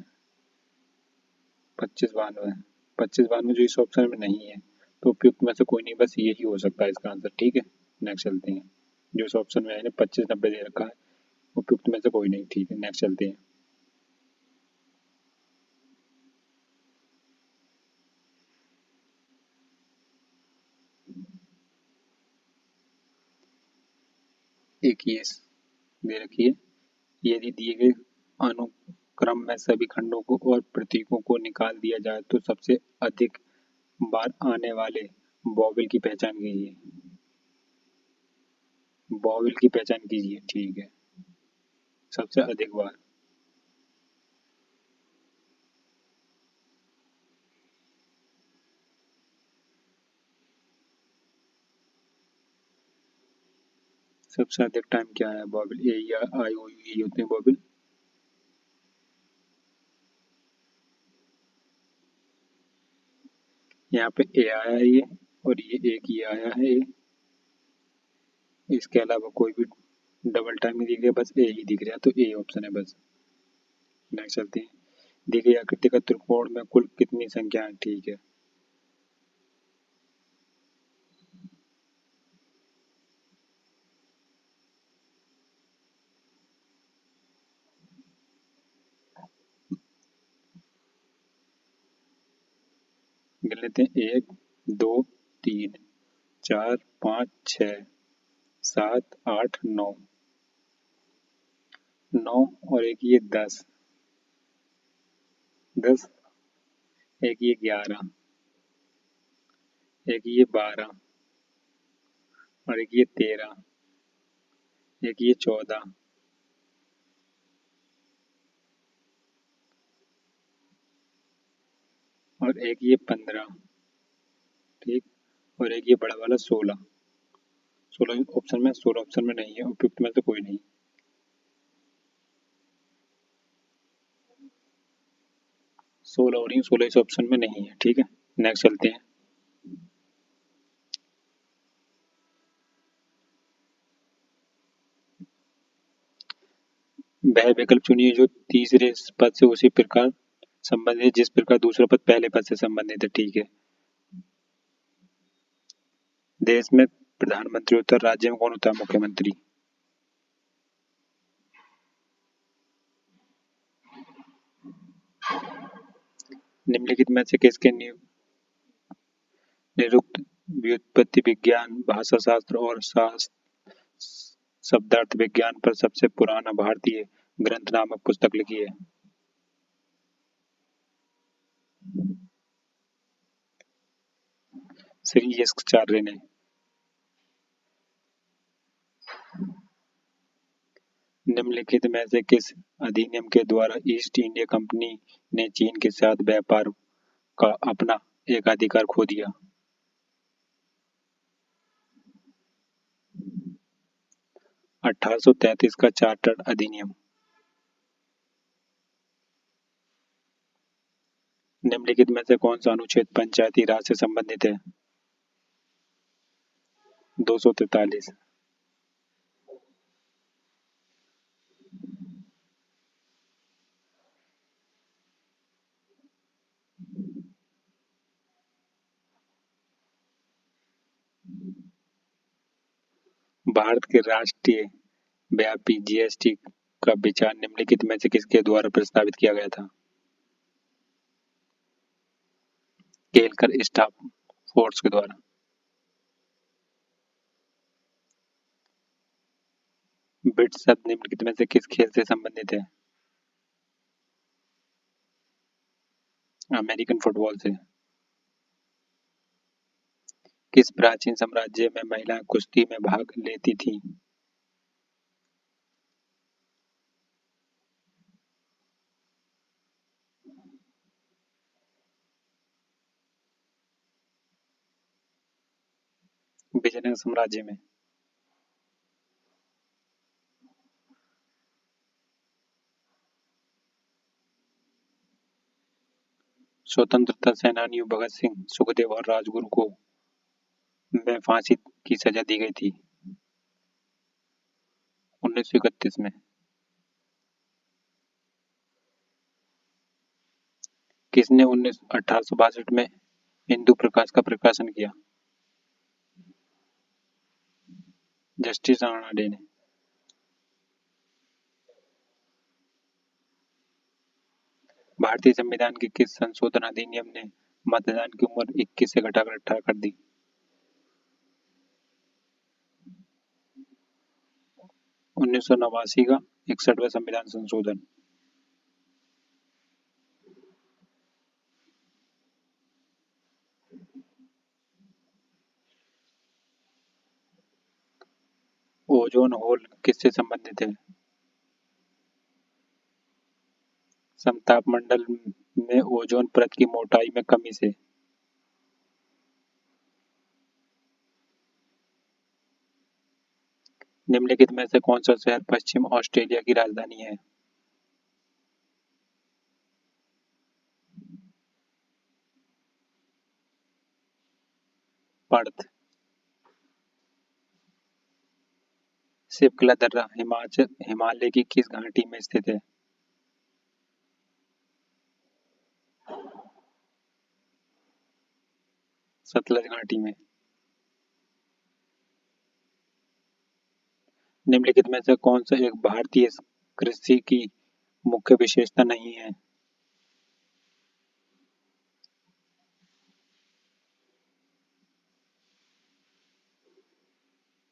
A: 2592, 2592 जो इस ऑप्शन में नहीं है तो उपयुक्त में से कोई नहीं, बस यही हो सकता है इसका आंसर। ठीक है, नेक्स्ट चलते हैं। जो इस ऑप्शन में है ना 2590 दे रखा है, उपयुक्त में से कोई नहीं। ठीक है, नेक्स्ट चलते हैं। एक ये दे रखी है, यदि दिए गए अनुक्रम में सभी खंडों को और प्रतीकों को निकाल दिया जाए तो सबसे अधिक बार आने वाले वॉवेल की पहचान कीजिए। वॉवेल की पहचान कीजिए। ठीक है, सबसे अधिक बार। सबसे अधिक टाइम क्या है वॉवेल? ए या आई ओ यू, यही होते हैं वॉवेल। यहाँ पे ए आया है ये, और ये एक ये आया है ए। इसके अलावा कोई भी डबल टाइम नहीं दिख रहा, बस ए ही दिख रहा है, तो ए ऑप्शन है बस। नेक्स्ट चलते हैं। दी गई आकृति का त्रिकोण में कुल कितनी संख्या है? ठीक है, गिन लेते हैं। 1, 2, 3, 4, 5, 6, 7, 8, 9। 9 और एक ये 10, 10, एक ये 11, एक ये 12, और एक ये 13, एक ये 14, और एक ये 15। ठीक, और एक ये बड़ा वाला 16। 16 ऑप्शन में, 16 ऑप्शन में नहीं है, उपयुक्त में से कोई नहीं। 16 और ही 16 इस ऑप्शन में नहीं है। ठीक है, नेक्स्ट चलते हैं। वह विकल्प चुनिए जो तीसरे पद से उसी प्रकार संबंधित है जिस प्रकार दूसरा पद पहले पद से संबंधित है। ठीक है, देश में प्रधानमंत्री होता है, राज्य में कौन होता है? मुख्यमंत्री। निम्नलिखित में से किसके निरुक्त व्युत्पत्ति विज्ञान, भाषा शास्त्र और शब्दार्थ विज्ञान पर सबसे पुराना भारतीय ग्रंथ नामक पुस्तक लिखी है? श्री यस्कचार्य ने। निम्नलिखित में से किस अधिनियम के द्वारा ईस्ट इंडिया कंपनी ने चीन के साथ व्यापार का अपना एकाधिकार खो दिया? 1833 का चार्टर्ड अधिनियम। निम्नलिखित में से कौन सा अनुच्छेद पंचायती राज से संबंधित है? 243। भारत के राष्ट्रीय व्यापी जीएसटी का विचार निम्नलिखित में से किसके द्वारा प्रस्तावित किया गया था? केलकर स्टाफ फोर्स के द्वारा। बिट शब्द निम्नलिखित में से किस खेल से संबंधित है? अमेरिकन फुटबॉल से। किस प्राचीन साम्राज्य में महिलाएं कुश्ती में भाग लेती थीं? विजयनगर साम्राज्य में। स्वतंत्रता सेनानियों भगत सिंह, सुखदेव और राजगुरु को में फांसी की सजा दी गई थी 1931 में। किसने 1862 में हिंदू प्रकाश का प्रकाशन किया? जस्टिस राणा डे ने। भारतीय संविधान के किस संशोधन अधिनियम ने मतदान की उम्र 21 से घटाकर 18 कर दी? 1989 का 61वां संविधान संशोधन। ओजोन होल किससे संबंधित है? समताप मंडल में ओजोन परत की मोटाई में कमी से। निम्नलिखित में से कौन सा शहर पश्चिम ऑस्ट्रेलिया की राजधानी है? पर्थ। शिवकला दर्रा हिमालय की किस घाटी में स्थित है? सतलज घाटी में। निम्नलिखित में से कौन सा एक भारतीय कृषि की मुख्य विशेषता नहीं है?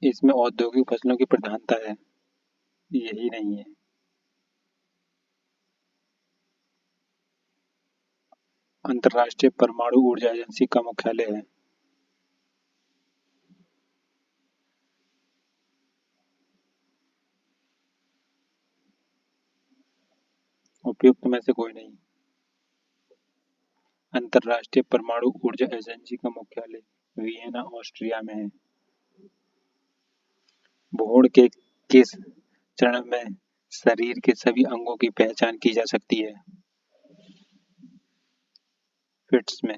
A: इसमें औद्योगिक फसलों की प्रधानता है। यही नहीं है। अंतर्राष्ट्रीय परमाणु ऊर्जा एजेंसी का मुख्यालय है। उपयुक्त में से कोई नहीं। अंतर्राष्ट्रीय परमाणु ऊर्जा एजेंसी का मुख्यालय वियना ऑस्ट्रिया में है। भ्रूण के किस चरण में शरीर के सभी अंगों की पहचान की जा सकती है? फिट्स में।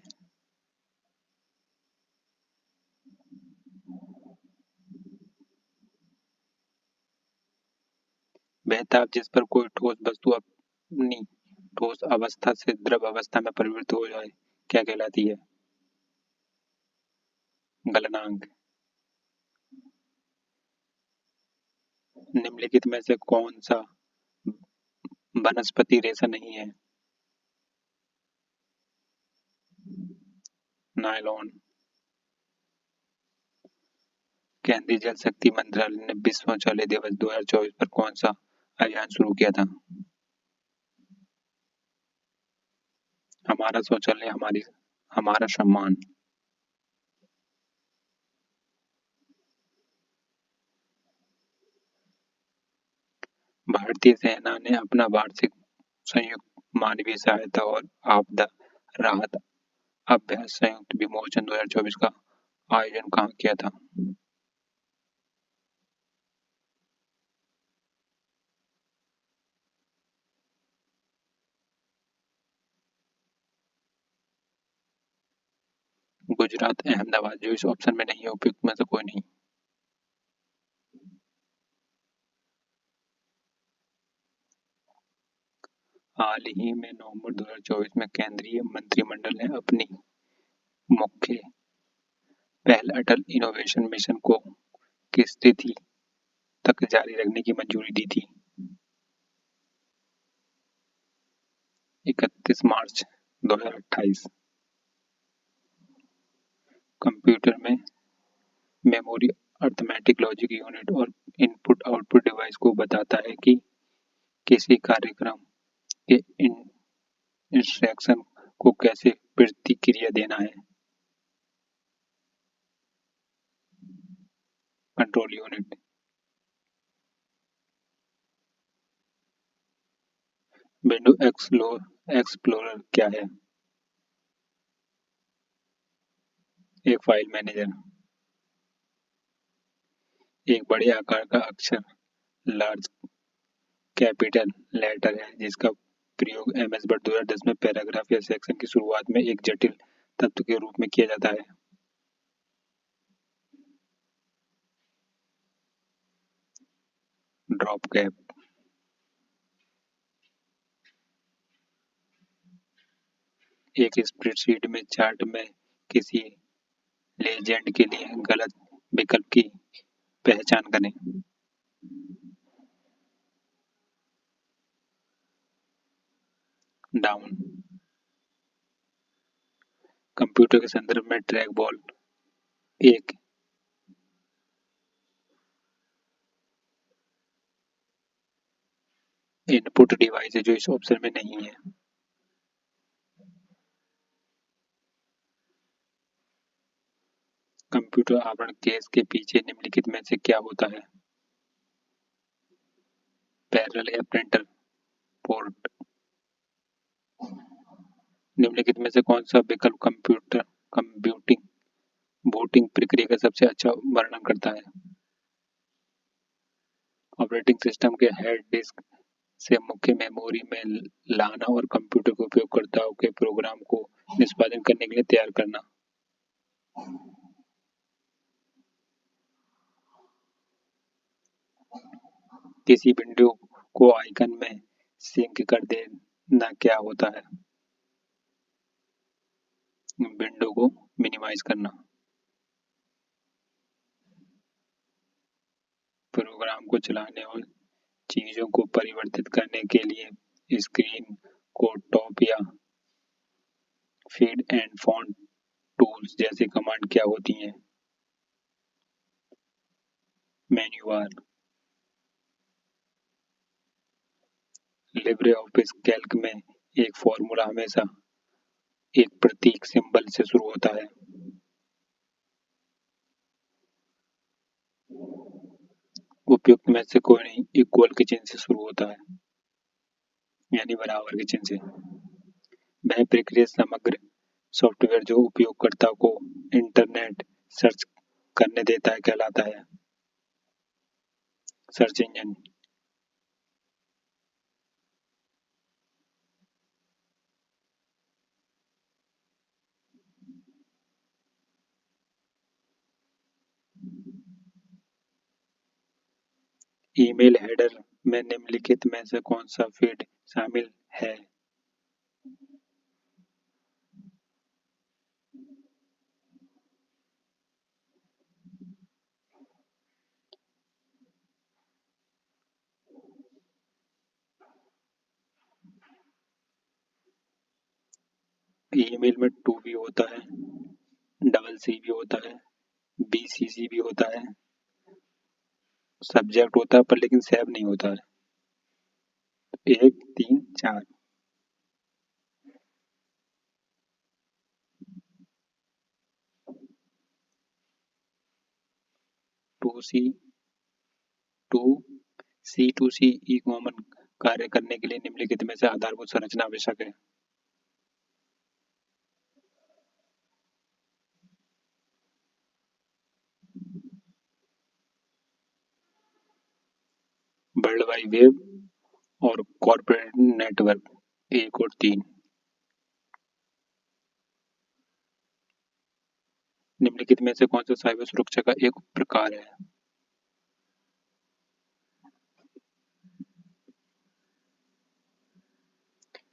A: बेताब जिस पर कोई ठोस वस्तु अपनी ठोस अवस्था से द्रव अवस्था में परिवर्तित हो जाए क्या कहलाती है? गलनांक। निम्नलिखित में से कौन सा वनस्पति रेशा नहीं है? नायलॉन। केंद्रीय जल शक्ति मंत्रालय ने विश्व शौचालय दिवस 2024 पर कौन सा अभियान शुरू किया था? हमारा शौचालय हमारा सम्मान। भारतीय सेना ने अपना वार्षिक संयुक्त मानवीय सहायता और आपदा राहत अभ्यास संयुक्त विमोचन 2024 का आयोजन कहाँ किया था? गुजरात अहमदाबाद जो इस ऑप्शन में नहीं है उपयुक्त में से कोई नहीं। हाल ही में नवंबर 2024 में केंद्रीय मंत्रिमंडल ने अपनी मुख्य पहल अटल इनोवेशन मिशन को किस तिथि तक जारी रखने की मंजूरी दी थी? 31 मार्च 2028। कंप्यूटर में मेमोरी अर्थमेटिक लॉजिक यूनिट और इनपुट आउटपुट डिवाइस को बताता है कि किसी कार्यक्रम के इंस्ट्रक्शन को कैसे प्रतिक्रिया देना है। Control unit. विंडो एक्सप्लोरर क्या है? एक फाइल मैनेजर। एक बड़े आकार का अक्षर लार्ज कैपिटल लेटर है जिसका प्रयोग एमएस वर्ड 2010 में पैराग्राफ या सेक्शन की शुरुआत में एक जटिल तत्व के रूप में किया जाता है। Drop cap. एक स्प्रेडशीट में चार्ट में किसी लेजेंड के लिए गलत विकल्प की पहचान करें। डाउन। कंप्यूटर के संदर्भ में ट्रैक बॉल एक। इनपुट डिवाइस है जो इस ऑप्शन में नहीं है। कंप्यूटर आवरण केस के पीछे निम्नलिखित में से क्या होता है? पैरेलल या प्रिंटर पोर्ट। निम्नलिखित में से कौन सा विकल्प कंप्यूटिंग बूटिंग प्रक्रिया का सबसे अच्छा वर्णन करता है? ऑपरेटिंग सिस्टम के हार्ड डिस्क से मुख्य मेमोरी में लाना और कंप्यूटर के उपयोगकर्ताओं के प्रोग्राम को निष्पादन करने के लिए तैयार करना। किसी विंडो को आइकन में सिंक कर देना क्या होता है? विंडो को मिनिमाइज करना। प्रोग्राम को चलाने और चीजों को परिवर्तित करने के लिए स्क्रीन को टॉप या फीड एंड फॉन्ट टूल्स जैसी कमांड क्या होती हैं? Menu bar. Libre office Calc में एक फॉर्मूला हमेशा एक प्रतीक सिंबल से शुरू होता है। उपयुक्त में से कोई नहीं इक्वल के चिन्ह से शुरू होता है, यानी बराबर के चिन्ह से। वह प्रक्रिया समग्र सॉफ्टवेयर जो उपयोगकर्ता को इंटरनेट सर्च करने देता है कहलाता है? Search engine. ईमेल हेडर में निम्नलिखित में से कौन सा फील्ड शामिल है? ईमेल में टू भी होता है, डबल सी भी होता है, BCC भी होता है, सब्जेक्ट होता है पर लेकिन सेव नहीं होता है। 1 3 4 2C 2C ई कॉमन कार्य करने के लिए निम्नलिखित में से आधारभूत संरचना आवश्यक है? वर्ल्ड वाइड वेब और कॉर्पोरेट नेटवर्क 1 और 3। निम्नलिखित में से कौन सा साइबर सुरक्षा का एक प्रकार है?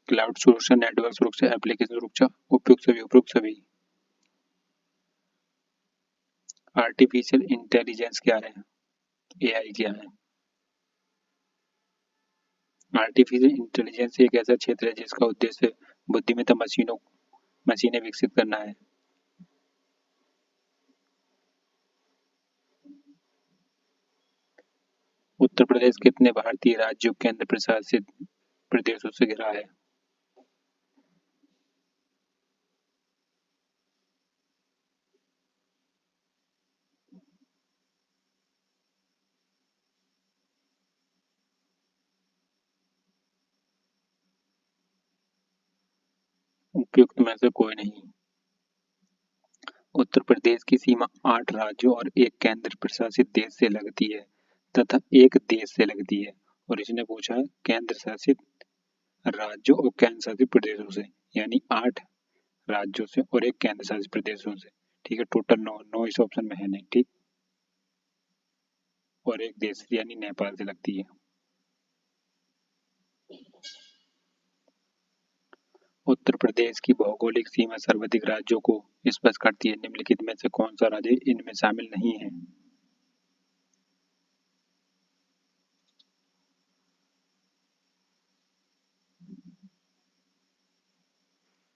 A: क्लाउड सुरक्षा, नेटवर्क सुरक्षा, एप्लीकेशन सुरक्षा, उपयुक्त सभी। आर्टिफिशियल इंटेलिजेंस क्या है? AI क्या है? आर्टिफिशियल इंटेलिजेंस एक ऐसा क्षेत्र है जिसका उद्देश्य बुद्धिमत्ता मशीनें विकसित करना है। उत्तर प्रदेश कितने भारतीय राज्यों केंद्र प्रशासित प्रदेशों से घिरा है? उपयुक्त में से कोई नहीं। उत्तर प्रदेश की सीमा 8 राज्यों और एक केंद्र प्रशासित देश से लगती है तथा एक देश से लगती है। और इसने पूछा है केंद्र शासित राज्यों और केंद्र शासित प्रदेशों से, यानी 8 राज्यों से और एक केंद्र शासित प्रदेशों से। ठीक है, टोटल 9 9 इस ऑप्शन में है नहीं। ठीक, और एक देश यानी नेपाल से लगती है। उत्तर प्रदेश की भौगोलिक सीमा सर्वाधिक राज्यों को स्पर्श करती है। निम्नलिखित में से कौन सा राज्य इनमें शामिल नहीं है?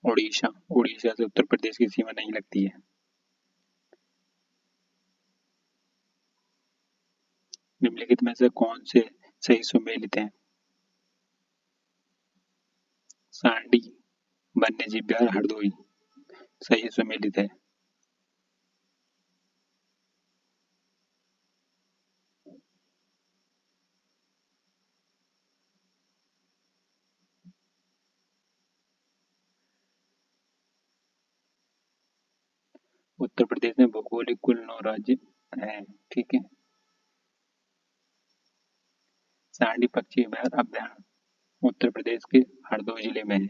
A: उड़ीसा। उड़ीसा से उत्तर प्रदेश की सीमा नहीं लगती है। निम्नलिखित में से कौन से सही सुमेलित हैं? सांडी, वन्यजीव विहार, हरदोई सही सुमेलित है। उत्तर प्रदेश में भौगोलिक कुल 9 राज्य हैं। ठीक है। सांडी पक्षी अभयारण्य अभ्यारण्य उत्तर प्रदेश के हरदोई जिले में है।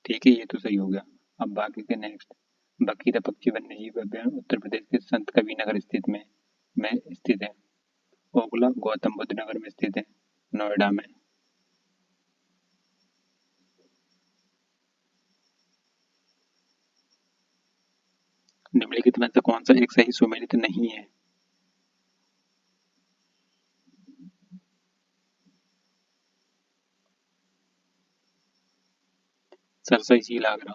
A: ठीक है, ये तो सही हो गया। अब बाकी के नेक्स्ट। बखीरा पक्षी वन्यजीव अभयारण्य उत्तर प्रदेश के संत कबीर नगर में स्थित है। ओखला गौतम बुद्ध नगर में स्थित है, नोएडा में। निम्नलिखित में से कौन सा एक सही सुमेलित नहीं है? सरसई झील आगरा।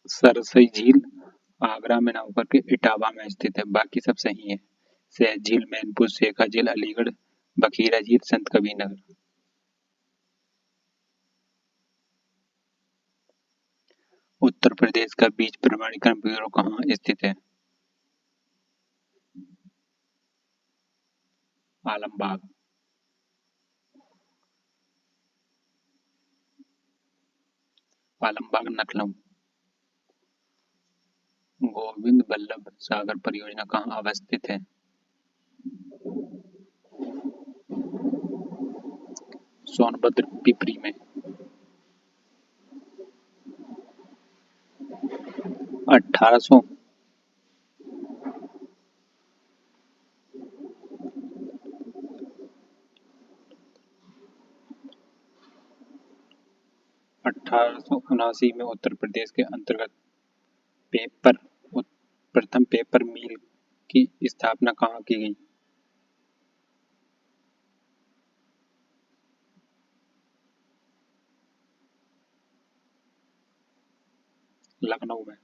A: सरसई झील आगरा में ना होकर के इटावा में स्थित है। बाकी सब सही है। सहज झील, मैनपुर, शेखा झील, अलीगढ़, बखीरा झील, संत कबीर नगर। उत्तर प्रदेश का बीज प्रमाणीकरण ब्यूरो कहाँ स्थित है? आलमबाग। आलमबाग लखनऊ। गोविंद बल्लभ सागर परियोजना कहाँ अवस्थित है? सोनभद्र पिपरी में। 1800 1879 में उत्तर प्रदेश के अंतर्गत पेपर प्रथम पेपर मिल की स्थापना कहाँ की गई? लखनऊ में।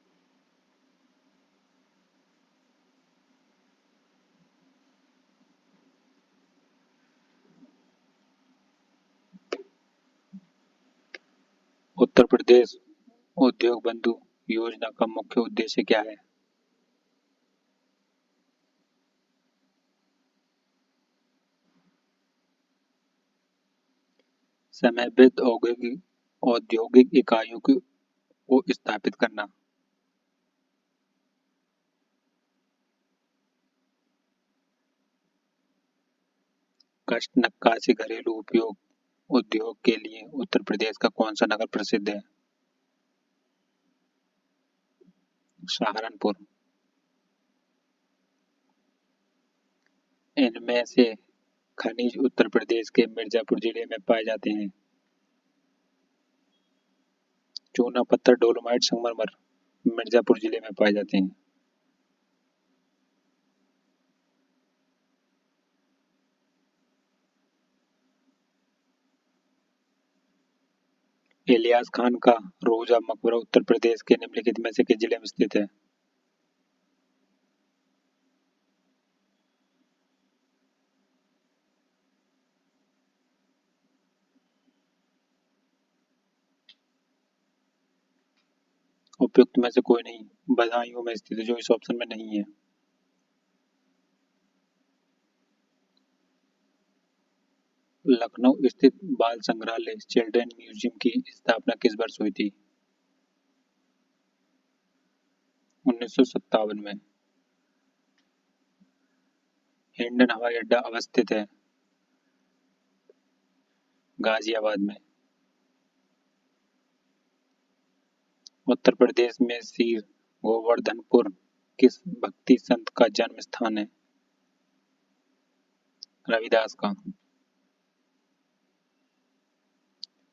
A: उत्तर प्रदेश उद्योग बंधु योजना का मुख्य उद्देश्य क्या है? समयबद्ध औद्योगिक इकाइयों को स्थापित करना। काष्ठ नक्काशी घरेलू उपयोग उद्योग के लिए उत्तर प्रदेश का कौन सा नगर प्रसिद्ध है? सहारनपुर। इनमें से खनिज उत्तर प्रदेश के मिर्जापुर जिले में पाए जाते हैं। चूना पत्थर, डोलोमाइट, संगमरमर मिर्जापुर जिले में पाए जाते हैं। इलियास खान का रोजा मकबरा उत्तर प्रदेश के निम्नलिखित में से किस जिले में स्थित है? उपयुक्त में से कोई नहीं, बदायूं में स्थित है, जो इस ऑप्शन में नहीं है। लखनऊ स्थित बाल संग्रहालय चिल्ड्रन म्यूजियम की स्थापना किस वर्ष हुई थी? 1957 में। हिंडन हवाई अड्डा अवस्थित है गाजियाबाद में। उत्तर प्रदेश में श्री गोवर्धनपुर किस भक्ति संत का जन्म स्थान है? रविदास का।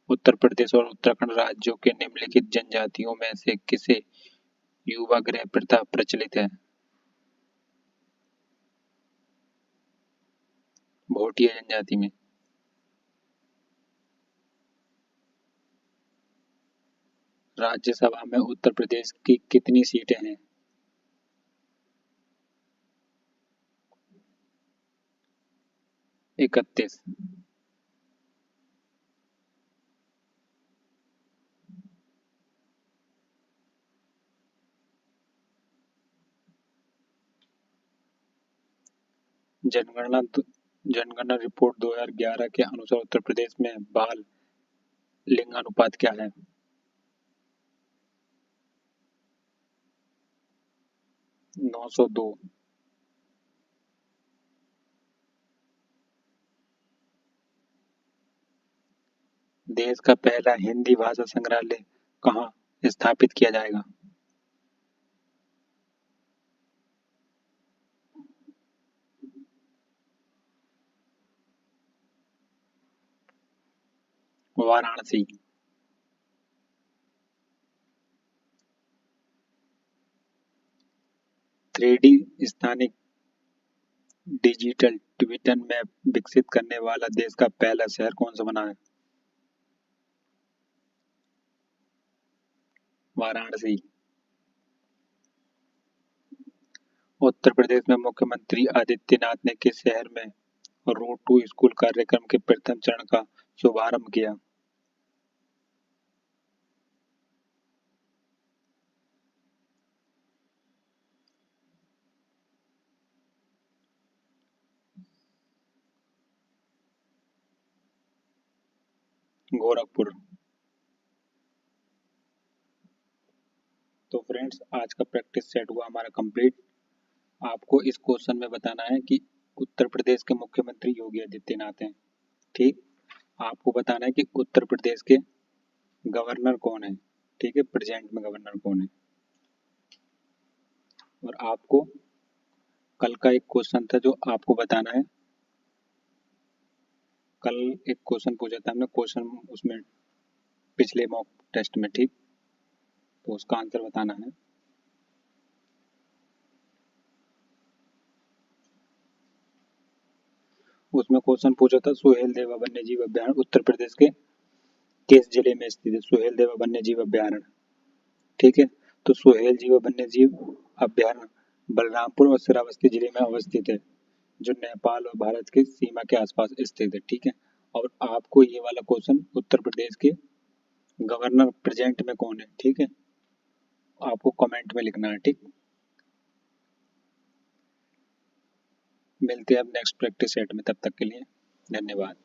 A: उत्तर प्रदेश और उत्तराखंड राज्यों के निम्नलिखित जनजातियों में से किसे युवा गृह प्रथा प्रचलित है? भोटिया जनजाति में। राज्यसभा में उत्तर प्रदेश की कितनी सीटें हैं? 31। जनगणना रिपोर्ट 2011 के अनुसार उत्तर प्रदेश में बाल लिंगानुपात क्या है? 902। देश का पहला हिंदी भाषा संग्रहालय कहाँ स्थापित किया जाएगा? वाराणसी। 3D स्थानिक डिजिटल ट्विन मैप विकसित करने वाला देश का पहला शहर कौन सा बना है? वाराणसी। उत्तर प्रदेश में मुख्यमंत्री आदित्यनाथ ने किस शहर में रूट टू स्कूल कार्यक्रम के प्रथम चरण का शुभारंभ किया? गोरखपुर। तो फ्रेंड्स, आज का प्रैक्टिस सेट हुआ हमारा कंप्लीट। आपको इस क्वेश्चन में बताना है कि उत्तर प्रदेश के मुख्यमंत्री योगी आदित्यनाथ हैं। ठीक। आपको बताना है कि उत्तर प्रदेश के गवर्नर कौन है। ठीक है, प्रेजेंट में गवर्नर कौन है। और आपको कल का एक क्वेश्चन था जो आपको बताना है। कल एक क्वेश्चन पूछा था हमने, क्वेश्चन उसमें पिछले मॉक टेस्ट में। ठीक। तो उसका आंसर बताना है। उसमें क्वेश्चन पूछा था सुहेल देवा वन्य जीव अभ्यारण्य उत्तर प्रदेश के किस जिले में स्थित है? सुहेल देवा वन्य जीव अभ्यारण्य। ठीक है। तो सुहेल जीव वन्य जीव अभ्यारण्य बलरामपुर और श्रावस्ती जिले में अवस्थित है, जो नेपाल और भारत की सीमा के आसपास स्थित है। ठीक है। और आपको ये वाला क्वेश्चन उत्तर प्रदेश के गवर्नर प्रेजेंट में कौन है, ठीक है, आपको कमेंट में लिखना है। ठीक। मिलते हैं अब नेक्स्ट प्रैक्टिस सेट में, तब तक के लिए धन्यवाद।